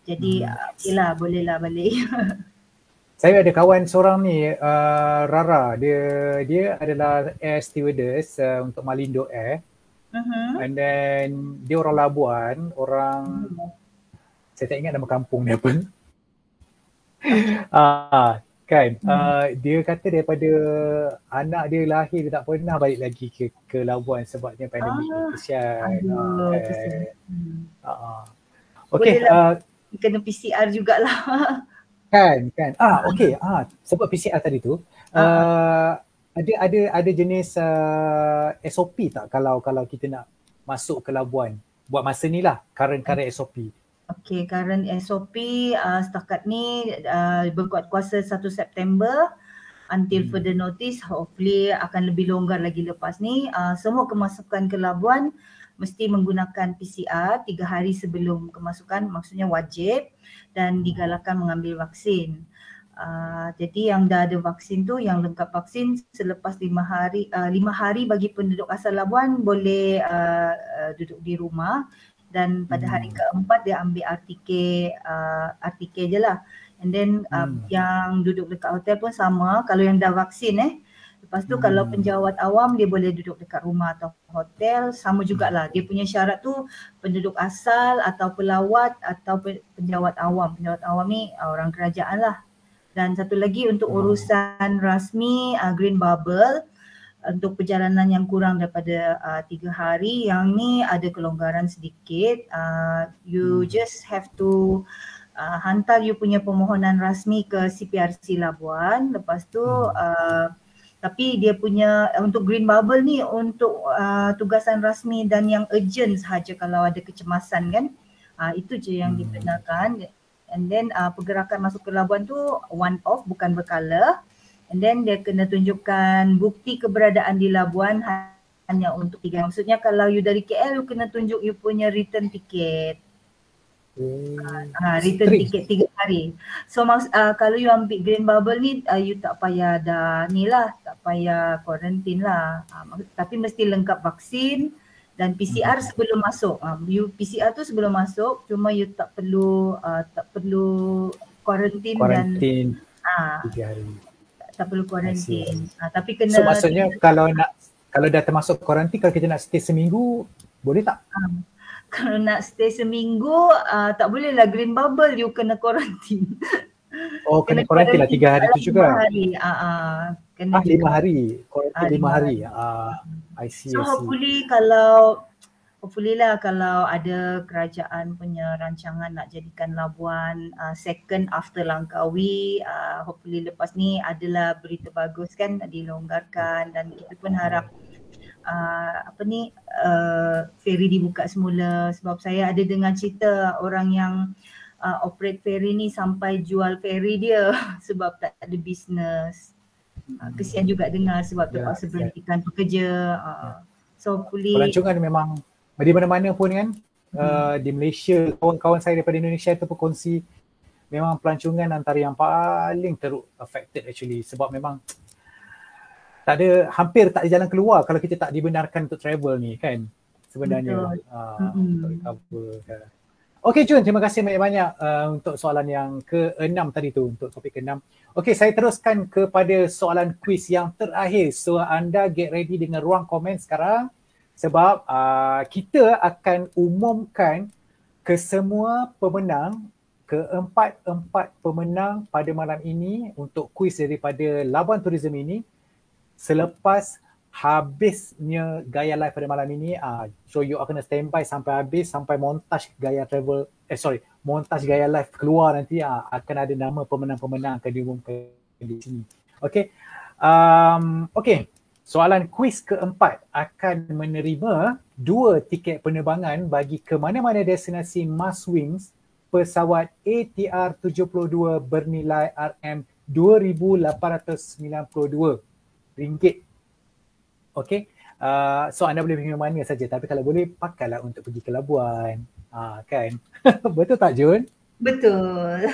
jadi okey lah, boleh lah balik. Saya ada kawan seorang ni, Rara, dia adalah air stewardess untuk Malindo Air. And then dia orang Labuan, saya tak ingat nama kampung dia pun. Dia kata daripada anak dia lahir dia tak pernah balik lagi ke Labuan sebabnya pandemik. Kesian. Okey, kena PCR jugalah. Kan. Okey. Sebab PCR tadi tu, ada jenis SOP tak kalau kita nak masuk ke Labuan buat masa ni lah, current SOP? Okey, current SOP setakat ni berkuat kuasa 1 September until further notice. Hopefully akan lebih longgar lagi lepas ni. Semua kemasukan ke Labuan mesti menggunakan PCR 3 hari sebelum kemasukan, maksudnya wajib, dan digalakkan mengambil vaksin. Jadi yang dah ada vaksin tu, yang lengkap vaksin, selepas 5 hari bagi penduduk asal Labuan boleh duduk di rumah, dan pada hari keempat dia ambil RTK je lah. And then yang duduk dekat hotel pun sama, kalau yang dah vaksin Lepas tu kalau penjawat awam dia boleh duduk dekat rumah atau hotel, sama jugalah. Dia punya syarat tu penduduk asal atau pelawat atau penjawat awam. Penjawat awam ni orang kerajaan lah. Dan satu lagi untuk urusan rasmi Green Bubble, untuk perjalanan yang kurang daripada 3 hari, yang ni ada kelonggaran sedikit. You just have to hantar you punya permohonan rasmi ke CPRC Labuan. Lepas tu tapi dia punya untuk Green Bubble ni untuk tugasan rasmi dan yang urgent sahaja kalau ada kecemasan kan. Itu je yang dibenarkan. And then pergerakan masuk ke Labuan tu one off, bukan berkala. And then dia kena tunjukkan bukti keberadaan di Labuan hanya untuk 3. Maksudnya kalau you dari KL, you kena tunjuk you punya return ticket. Return ticket 3 hari. So kalau you ambil Green Bubble ni, you tak payah dah ni lah, tak payah quarantine lah. Tapi mesti lengkap vaksin dan PCR sebelum masuk. You PCR tu sebelum masuk, cuma you tak perlu quarantine dan 3 hari. Tak perlu quarantine. Tapi kena. So maksudnya kalau dah termasuk quarantine, kalau kita nak stay seminggu, boleh tak? Kalau nak stay seminggu, tak boleh lah Green Bubble, you kena quarantine. Oh, kena quarantine lah 3 hari tu juga. 5 hari. Kena 5 hari. Quarantine 5 hari. I see. So hopefully kalau ada kerajaan punya rancangan nak jadikan Labuan second after Langkawi, hopefully lepas ni adalah berita bagus kan, dilonggarkan, dan kita pun harap ferry dibuka semula. Sebab saya ada dengar cerita orang yang operate ferry ni sampai jual ferry dia sebab tak ada business. Kesian juga dengar sebab terpaksa berhentikan pekerja. So hopefully pelancongan memang di mana-mana pun kan, di Malaysia, kawan-kawan saya daripada Indonesia tu pun kongsi memang pelancongan antara yang paling affected actually, sebab memang hampir tak ada jalan keluar kalau kita tak dibenarkan untuk travel ni kan sebenarnya. Untuk recover. Okay Jun, terima kasih banyak-banyak untuk soalan yang ke-6 tadi tu, untuk topik ke-6. Okay, saya teruskan kepada soalan quiz yang terakhir. So anda get ready dengan ruang komen sekarang, sebab kita akan umumkan kesemua pemenang, keempat pemenang pada malam ini untuk kuis daripada Labuan Tourism ini selepas habisnya Gaya Live pada malam ini. So you akan standby sampai habis, sampai montaj Gaya Travel, montaj Gaya Live keluar nanti, akan ada nama pemenang-pemenang akan diumumkan di sini. Okay. Okay. Soalan kuis keempat akan menerima 2 tiket penerbangan bagi ke mana-mana destinasi Maswings pesawat ATR 72 bernilai RM2,892. Okay. So anda boleh pergi mana saja, tapi kalau boleh pakailah untuk pergi ke Labuan. Kan? Betul tak Jun? Betul.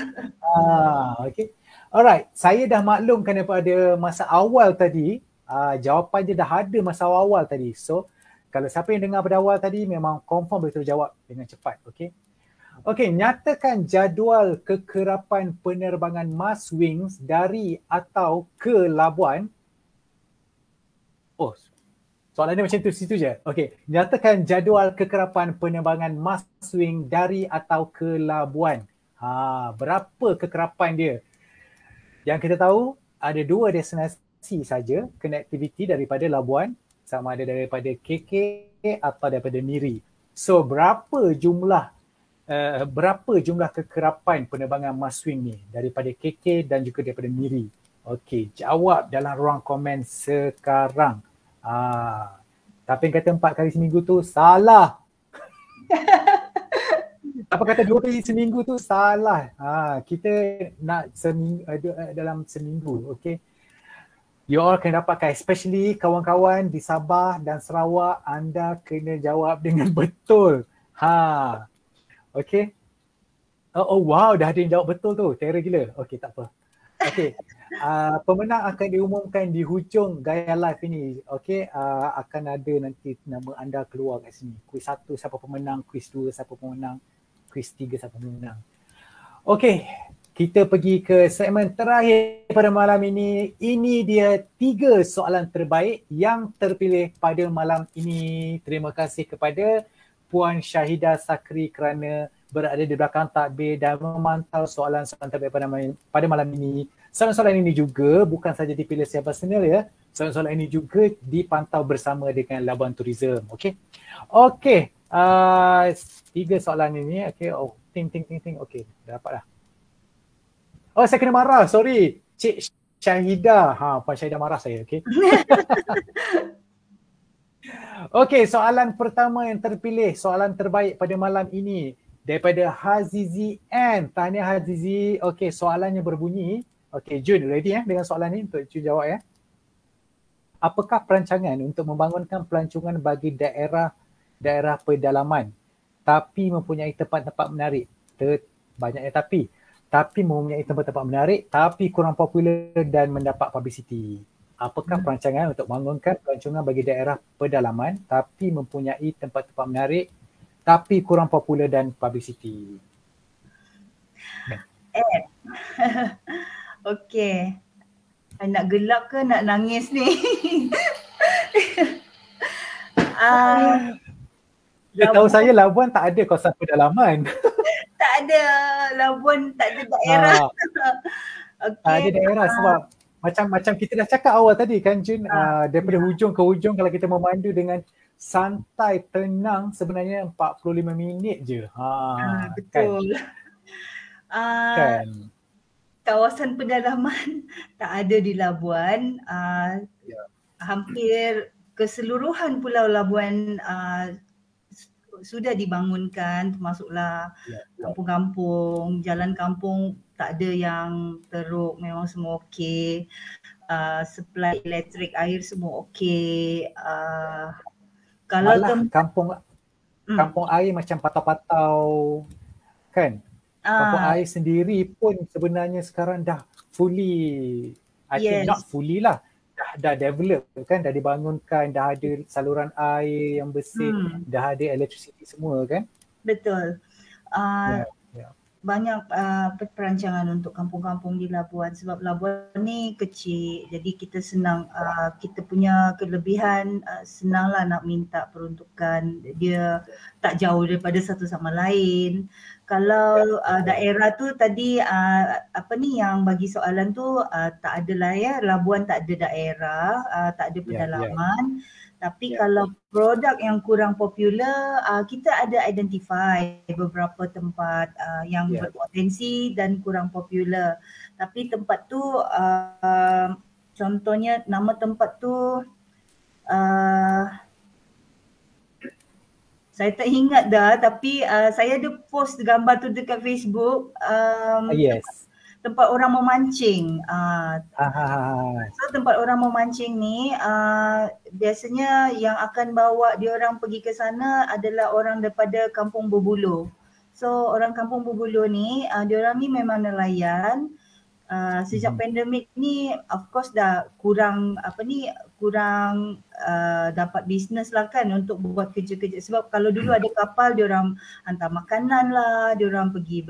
Okay. Alright, saya dah maklumkan daripada masa awal tadi, jawapan dia dah ada masa awal tadi. So kalau siapa yang dengar pada awal tadi memang confirm boleh terjawab dengan cepat. Okay. Okay, nyatakan jadual kekerapan penerbangan Maswings dari atau ke Labuan. Oh, soalan dia macam tu, situ je. Okay, nyatakan jadual kekerapan penerbangan Maswing dari atau ke Labuan. Berapa kekerapan dia? Yang kita tahu ada 2 destinasi saja connectivity daripada Labuan, sama ada daripada KK atau daripada Miri. So berapa jumlah kekerapan penerbangan Maswing ni daripada KK dan juga daripada Miri? Okey, jawab dalam ruang komen sekarang. Tapi yang kata 4 kali seminggu tu salah. Apa kata 2 kali seminggu tu salah. Kita nak dalam seminggu. Okay. You all kena dapatkan, especially kawan-kawan di Sabah dan Sarawak, anda kena jawab dengan betul. Okay. Oh wow, dah ada yang jawab betul tu. Terror gila. Okay, tak apa. Okay. Pemenang akan diumumkan di hujung Gaya Live ini. Okay. Akan ada nanti nama anda keluar kat sini. Kuis 1 siapa pemenang, kuis 2 siapa pemenang, kuis 3 siapa pemenang. Okay. kita pergi ke segmen terakhir pada malam ini. Ini dia 3 soalan terbaik yang terpilih pada malam ini. Terima kasih kepada Puan Syahidah Sakri kerana berada di belakang takbir dan memantau soalan-soalan terbaik pada malam ini. Soalan-soalan ini juga bukan saja dipilih secara personal ya. Soalan-soalan ini juga dipantau bersama dengan Labuan Tourism. Okey. Okey. 3 soalan ini. Okey. Oh, ting. Okey, dah dapat dah. Oh, saya kena marah. Sorry. Cik Syahidah. Puan Syahidah marah saya. Okey. Okey, soalan pertama yang terpilih. Soalan terbaik pada malam ini. Daripada Hazizi N. Tahniah Hazizi. Okey, soalannya berbunyi. Okey, Jun, ready dengan soalan ni untuk Jun jawab ya. Apakah perancangan untuk membangunkan pelancongan bagi daerah pedalaman tapi mempunyai tempat-tempat menarik? Banyaknya tapi mempunyai tempat-tempat menarik tapi kurang popular dan mendapat publicity. Apakah perancangan untuk membangunkan pelancongan bagi daerah pedalaman tapi mempunyai tempat-tempat menarik tapi kurang popular dan publicity? Okey. Nak gelak ke nak nangis ni? Tahu saya Labuan tak ada kawasan pedalaman. Tak ada. Labuan tak ada daerah. Okay. Tak ada daerah sebab macam kita dah cakap awal tadi kan Jun, daripada hujung ke hujung kalau kita memandu dengan santai, tenang sebenarnya 45 minit je. Betul. Kan? Kawasan pedalaman tak ada di Labuan. Hampir keseluruhan Pulau Labuan sudah dibangunkan, termasuklah kampung-kampung, jalan kampung tak ada yang teruk, memang semua okey. Supply elektrik, air semua okey. Kalau kampung air macam patau-patau kan? Kampung air sendiri pun sebenarnya sekarang dah fully, not fully lah, dah develop kan, dah dibangunkan, dah ada saluran air yang bersih, dah ada electricity semua kan? Betul. Banyak perancangan untuk kampung-kampung di Labuan sebab Labuan ni kecil, jadi kita senang, kita punya kelebihan senanglah nak minta peruntukan, dia tak jauh daripada satu sama lain. Kalau daerah tu tadi yang bagi soalan tu tak adalah ya, Labuan tak ada daerah, tak ada pedalaman. Tapi kalau produk yang kurang popular, kita ada identify beberapa tempat yang berpotensi dan kurang popular. Tapi tempat tu contohnya nama tempat tu saya tak ingat dah, tapi saya ada post gambar tu dekat Facebook. Tempat orang memancing. So tempat orang memancing ni biasanya yang akan bawa dia orang pergi ke sana adalah orang daripada Kampung Berbuluh. So orang Kampung Berbuluh ni dia orang ni memang nelayan. Sejak pandemik ni of course dah kurang dapat bisnes lah kan untuk buat kerja-kerja, sebab kalau dulu ada kapal dia orang hantar makanan lah, dia orang pergi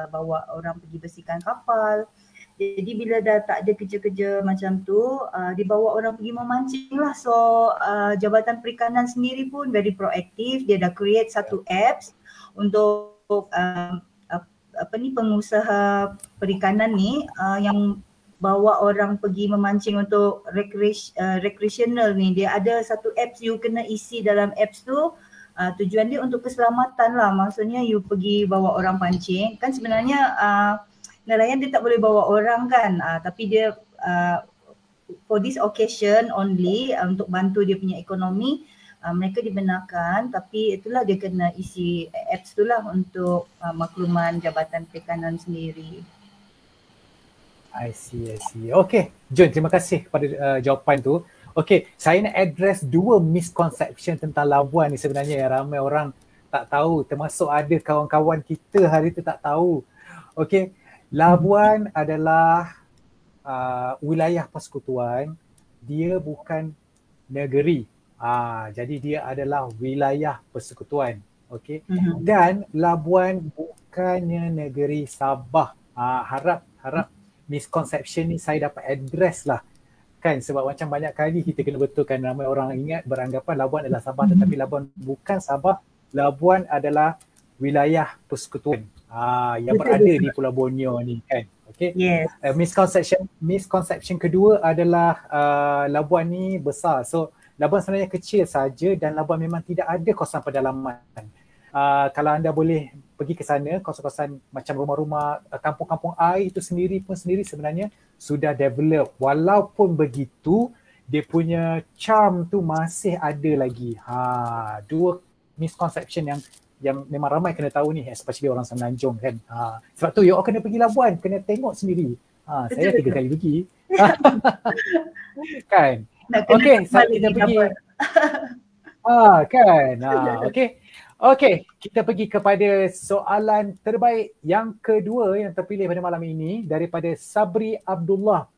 bawa orang pergi bersihkan kapal. Jadi bila dah tak ada kerja-kerja macam tu, dibawa orang pergi memancing lah. So Jabatan Perikanan sendiri pun very proaktif, dia dah create satu apps untuk pengusaha perikanan ni yang bawa orang pergi memancing untuk recreational ni. Dia ada satu apps, you kena isi dalam apps tu. Tujuan dia untuk keselamatan lah, maksudnya you pergi bawa orang pancing. Kan sebenarnya nelayan dia tak boleh bawa orang kan, tapi dia for this occasion only, untuk bantu dia punya ekonomi, mereka dibenarkan, tapi itulah dia kena isi apps tu lah untuk makluman Jabatan Perikanan sendiri. I see. Okay, Jun, terima kasih kepada jawapan tu. Okay, saya nak address 2 misconception tentang Labuan ni sebenarnya yang ramai orang tak tahu, termasuk ada kawan-kawan kita hari tu tak tahu. Okay, Labuan adalah wilayah persekutuan, dia bukan negeri. Jadi dia adalah wilayah persekutuan. Okay. Dan Labuan bukannya negeri Sabah. Harap misconception ni saya dapat address lah kan, sebab macam banyak kali kita kena betulkan, ramai orang ingat beranggapan Labuan adalah Sabah, tetapi Labuan bukan Sabah. Labuan adalah wilayah persekutuan yang berada di Pulau Borneo ni kan. Okay. Yes. Misconception kedua adalah Labuan ni besar. So Labuan sebenarnya kecil saja dan Labuan memang tidak ada kawasan pedalaman. Kalau anda boleh pergi ke sana, kawasan-kawasan macam rumah-rumah, kampung-kampung air itu sendiri sebenarnya sudah develop. Walaupun begitu, dia punya charm tu masih ada lagi. Dua misconception yang memang ramai kena tahu ni, especially orang Semenanjung kan. Sebab tu you all kena pergi Labuan, kena tengok sendiri. Saya 3 kali pergi. Kan? Okey, kita pergi. Kan. Okey, kita pergi kepada soalan terbaik yang kedua yang terpilih pada malam ini daripada Sabri Abdullah.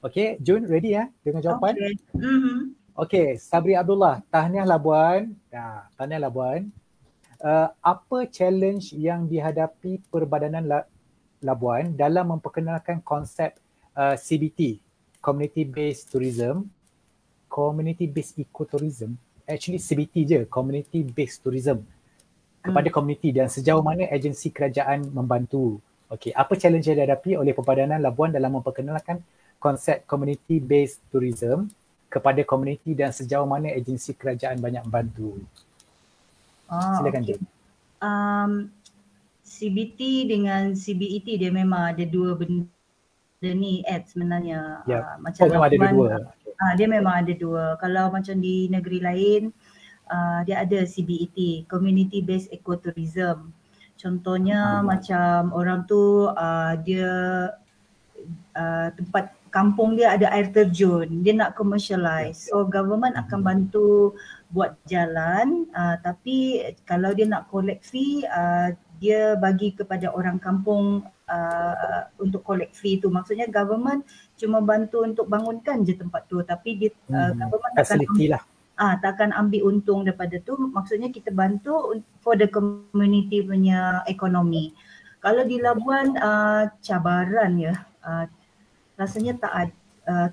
Okey, Jun ready ya dengan jawapan? Okey, Sabri Abdullah, tahniah Labuan. Tahniah Labuan. Apa challenge yang dihadapi Perbadanan Labuan dalam memperkenalkan konsep CBT, Community Based Tourism, Community Based Ecotourism, actually CBT je, Community Based Tourism, kepada komuniti dan sejauh mana agensi kerajaan membantu? Okey, apa challenge yang dihadapi oleh Perbadanan Labuan dalam memperkenalkan konsep Community Based Tourism kepada komuniti dan sejauh mana agensi kerajaan banyak membantu? Silakan. Okay. CBT dengan CBET dia memang ada dua benda ni sebenarnya. Macam memang ada dua. Dia memang ada dua. Kalau macam di negeri lain, dia ada CBET, Community Based Ecotourism. Contohnya macam orang tu dia tempat kampung dia ada air terjun, dia nak commercialize. So government akan bantu buat jalan, tapi kalau dia nak collect fee, dia bagi kepada orang kampung untuk collect fee tu. Maksudnya government cuma bantu untuk bangunkan je tempat tu, tapi dia government takkan ambil untung daripada tu. Maksudnya kita bantu for the community punya ekonomi. Kalau di Labuan cabaran rasanya tak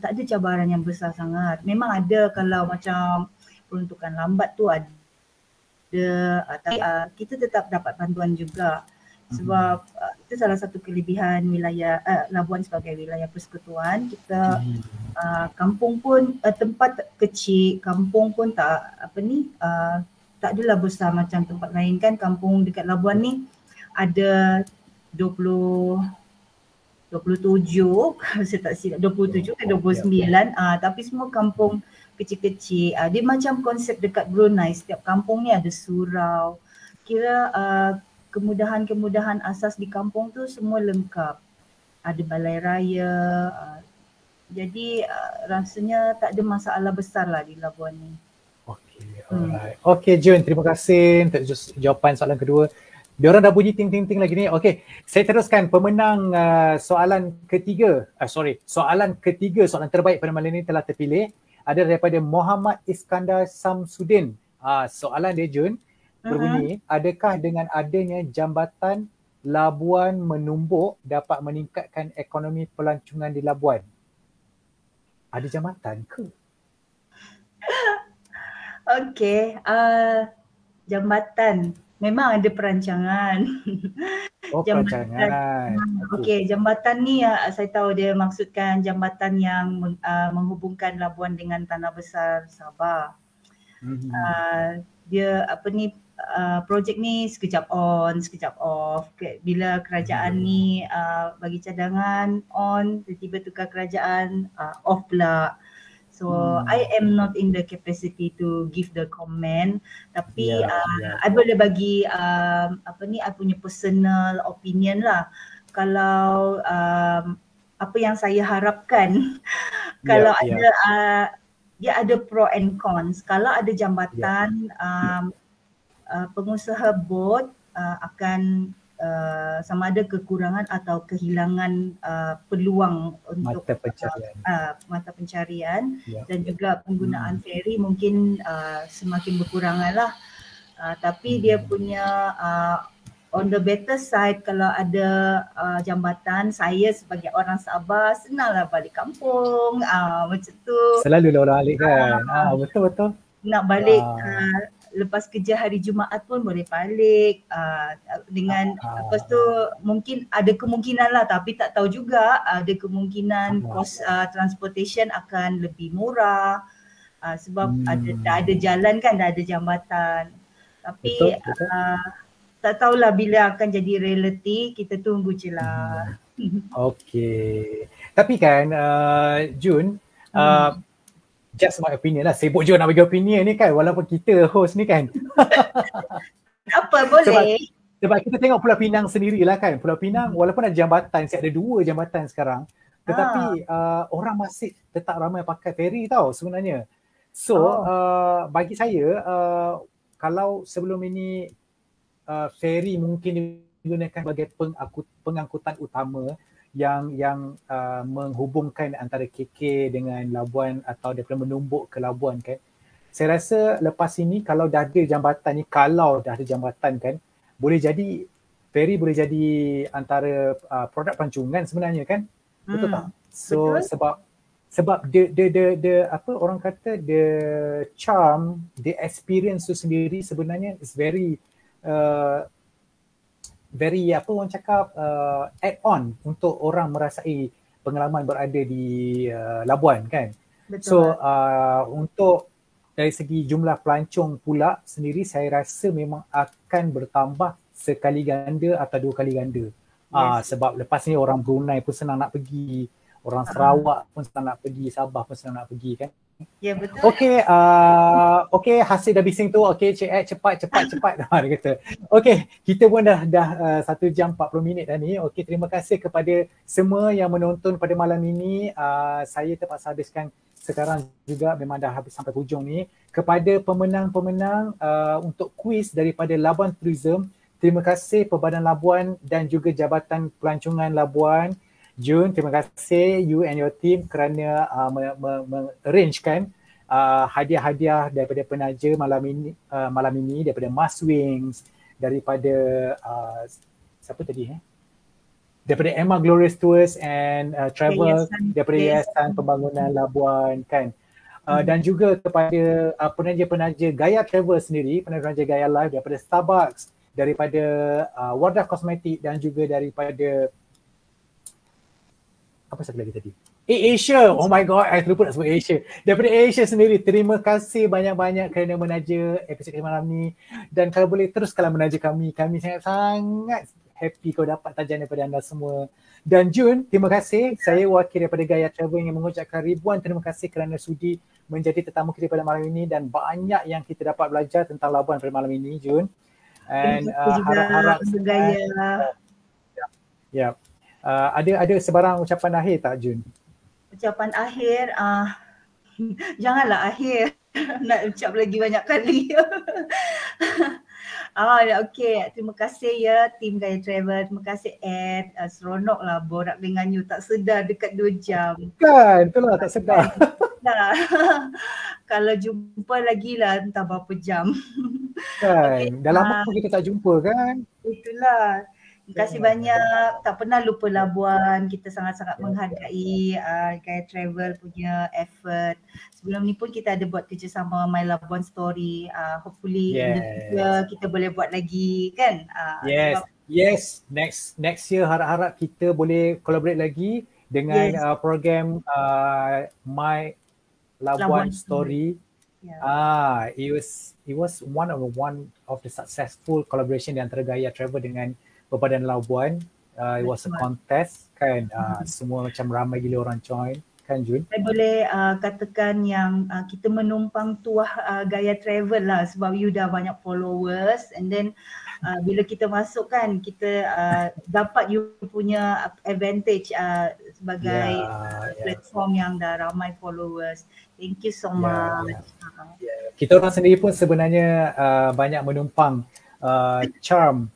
ada cabaran yang besar sangat. Memang ada kalau macam peruntukan lambat tu ada, tapi kita tetap dapat bantuan juga. Sebab itu salah satu kelebihan wilayah Labuan sebagai wilayah persekutuan. Kita kampung pun tempat kecil, kampung pun tak adalah besar macam tempat lain kan. Kampung dekat Labuan ni ada 27 kalau saya tak silap, 27 ke 29, tapi semua kampung kecil-kecil. Dia macam konsep dekat Brunei, setiap kampung ni ada surau. Kira kemudahan-kemudahan asas di kampung tu semua lengkap. Ada balai raya. Jadi rasanya tak ada masalah besar lah di Labuan ni. Okey, alright. Okey Jun, terima kasih untuk jawapan soalan kedua. Diorang dah bunyi ting-ting-ting lagi ni. Okey, saya teruskan pemenang soalan ketiga. Soalan terbaik pada malam ini telah terpilih. Ada daripada Muhammad Iskandar Samsudin. Soalan dia Jun berbunyi, adakah dengan adanya jambatan Labuan menumbuk dapat meningkatkan ekonomi pelancongan di Labuan? Ada jambatan ke? Okey, jambatan. Memang ada perancangan. Perancangan. Okey, jambatan ni saya tahu dia maksudkan jambatan yang menghubungkan Labuan dengan Tanah Besar Sabah. Dia projek ni sekejap on, sekejap off. Bila kerajaan ni bagi cadangan on, tiba-tiba tukar kerajaan off pula. So I am not in the capacity to give the comment, tapi I boleh bagi I punya personal opinion lah. Kalau apa yang saya harapkan, kalau ada dia ada pro and cons. Kalau ada jambatan, pengusaha bot akan sama ada kekurangan atau kehilangan peluang untuk mata pencarian dan juga penggunaan feri mungkin semakin berkurangan lah. Tapi dia punya on the better side, kalau ada jambatan, saya sebagai orang Sabah senanglah balik kampung, macam tu. Selalu orang balik kan. Betul. Nak balik lepas kerja hari Jumaat pun boleh balik dengan lepas tu mungkin ada kemungkinan lah, tapi tak tahu juga, ada kemungkinan kos transportation akan lebih murah sebab dah ada jalan kan, dah ada jambatan. Tapi betul. Tak tahulah bila akan jadi reality, kita tunggu je lah. Okay. Tapi kan Jun, just my opinion lah, sibuk juga nak bagi opinion ni kan, walaupun kita host ni kan. Apa boleh. Sebab kita tengok Pulau Pinang sendirilah kan, Pulau Pinang walaupun ada jambatan, ada 2 jambatan sekarang, tetapi orang masih tetap ramai pakai ferry tau sebenarnya. So bagi saya kalau sebelum ini ferry mungkin digunakan sebagai pengangkutan utama yang menghubungkan antara KK dengan Labuan atau daripada Menumbuk ke Labuan kan. Saya rasa lepas ini kalau dah ada jambatan ni, kan, boleh jadi ferry boleh jadi antara produk pelancongan sebenarnya kan. Betul tak? So betul. Sebab the apa orang kata, the charm, the experience tu sendiri sebenarnya is very apa orang cakap add on untuk orang merasai pengalaman berada di Labuan kan. Betul. So untuk dari segi jumlah pelancong pula sendiri, saya rasa memang akan bertambah sekali ganda atau 2 kali ganda. Sebab lepas ni orang Brunei pun senang nak pergi, orang Sarawak pun senang nak pergi, Sabah pun senang nak pergi kan. Ya betul. Okay, hasil dah bising tu. Okay, Cik Ed, cepat. Dia kata. Okay, kita pun dah 1 jam 40 minit dah ni. Okay, terima kasih kepada semua yang menonton pada malam ini. Saya terpaksa habiskan sekarang juga, memang dah habis sampai hujung ni. Kepada pemenang-pemenang untuk kuis daripada Labuan Tourism, terima kasih Perbadan Labuan dan juga Jabatan Pelancongan Labuan. Jun, terima kasih you and your team kerana arrangekan hadiah-hadiah daripada penaja malam ini daripada Mas Wings, daripada siapa tadi daripada Emma Glorious Tours and Travel, daripada Yayasan Pembangunan Labuan kan. Dan juga kepada penaja-penaja Gaya Travel sendiri, penaja Gaya Live, daripada Starbucks, daripada Wardah Kosmetik, dan juga daripada apa satu lagi tadi? Asia. Oh my god, saya terlupa nak sebut Asia. Daripada Asia sendiri, terima kasih banyak-banyak kerana menaja episod malam ni. Dan kalau boleh teruskanlah menaja kami. Kami sangat-sangat happy kalau dapat tajian daripada anda semua. Dan Jun, terima kasih. Saya wakil daripada Gaya Travel yang mengucapkan ribuan terima kasih kerana sudi menjadi tetamu kita pada malam ini, dan banyak yang kita dapat belajar tentang Labuan pada malam ini, Jun. And harap-harap Gaya. Ya. Ada sebarang ucapan akhir tak, Jun? Ucapan akhir, janganlah akhir. Nak ucap lagi banyak kali. Okay, terima kasih ya tim Gaya Travel. Terima kasih Ed. Seronoklah borak dengan you, tak sedar dekat 2 jam. Kan, itulah tak sedar. Kalau jumpa lagi lah entah berapa jam. Kan, dah lama pun kita tak jumpa kan. Itulah. Terima kasih banyak. Tak pernah lupa Labuan. Kita sangat-sangat menghargai Gaya Travel punya effort. Sebelum ni pun kita ada buat kerjasama My Labuan Story. Hopefully in the future kita boleh buat lagi kan. Yes. Next year harap-harap kita boleh collaborate lagi dengan program My Labuan Story. It was one of the successful collaboration di antara Gaya Travel dengan Perbadan Labuan. It was a contest kan. Semua macam ramai gila orang join kan, Jun. Saya boleh katakan yang kita menumpang tuah Gaya Travel lah, sebab you dah banyak followers, and then bila kita masuk kan, kita dapat you punya advantage sebagai platform yang dah ramai followers. Thank you so much. Kita orang sendiri pun sebenarnya banyak menumpang charm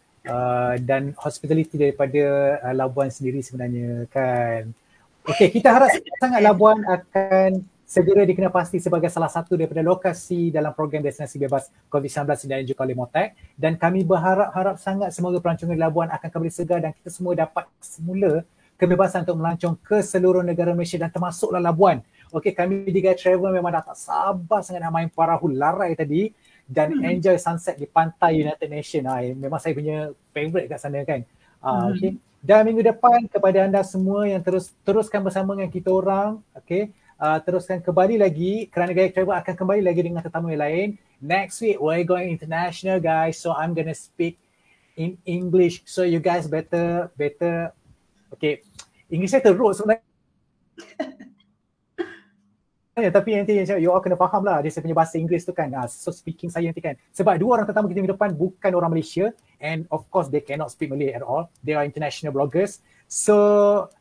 dan hospitality daripada Labuan sendiri sebenarnya kan. Okay, kita harap sangat Labuan akan segera dikenal pasti sebagai salah satu daripada lokasi dalam program destinasi bebas COVID-19 dan juga oleh MOTAC. Dan kami berharap sangat semoga pelancongan di Labuan akan kembali segar dan kita semua dapat semula kebebasan untuk melancong ke seluruh negara Malaysia dan termasuklah Labuan. Okey, kami di Gaya Travel memang dah tak sabar sangat nak main Parahu Larai tadi dan enjoy sunset di pantai United Nations. Memang saya punya favourite kat sana kan. Okey. Dan minggu depan kepada anda semua yang teruskan bersama dengan kita orang, okey. Teruskan kembali lagi kerana Gaya Travel akan kembali lagi dengan tetamu yang lain. Next week we're going international guys, so I'm gonna speak in English. So you guys better okay. English saya teruk sebenarnya. Tapi nanti you all kena faham lah dia punya bahasa Inggeris tu kan. So speaking saya nanti kan. Sebab dua orang tetamu kita minggu depan bukan orang Malaysia and of course they cannot speak Malay at all. They are international bloggers. So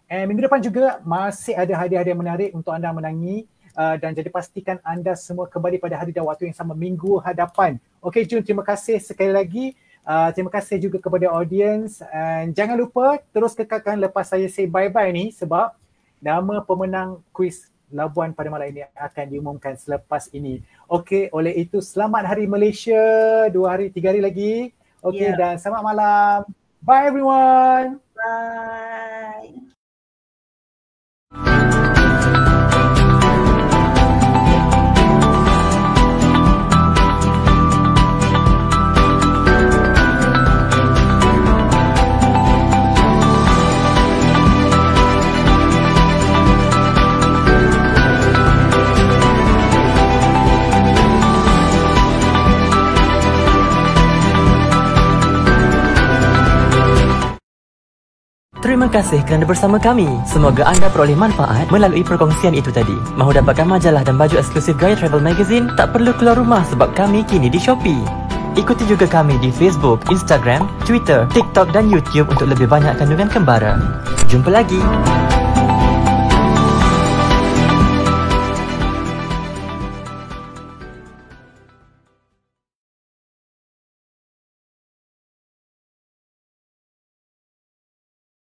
minggu depan juga masih ada hadiah-hadiah menarik untuk anda menangi dan jadi pastikan anda semua kembali pada hari dan waktu yang sama minggu hadapan. Okay Jun, terima kasih sekali lagi. Terima kasih juga kepada audience and jangan lupa terus kekalkan lepas saya say bye-bye ni sebab nama pemenang kuis Labuan pada malam ini akan diumumkan selepas ini. Okey, oleh itu selamat Hari Malaysia 3 hari lagi. Okey, dan selamat malam. Bye everyone. Bye. Terima kasih kerana bersama kami. Semoga anda peroleh manfaat melalui perkongsian itu tadi. Mahu dapatkan majalah dan baju eksklusif Gaya Travel Magazine? Tak perlu keluar rumah sebab kami kini di Shopee. Ikuti juga kami di Facebook, Instagram, Twitter, TikTok dan YouTube untuk lebih banyak kandungan kembara. Jumpa lagi.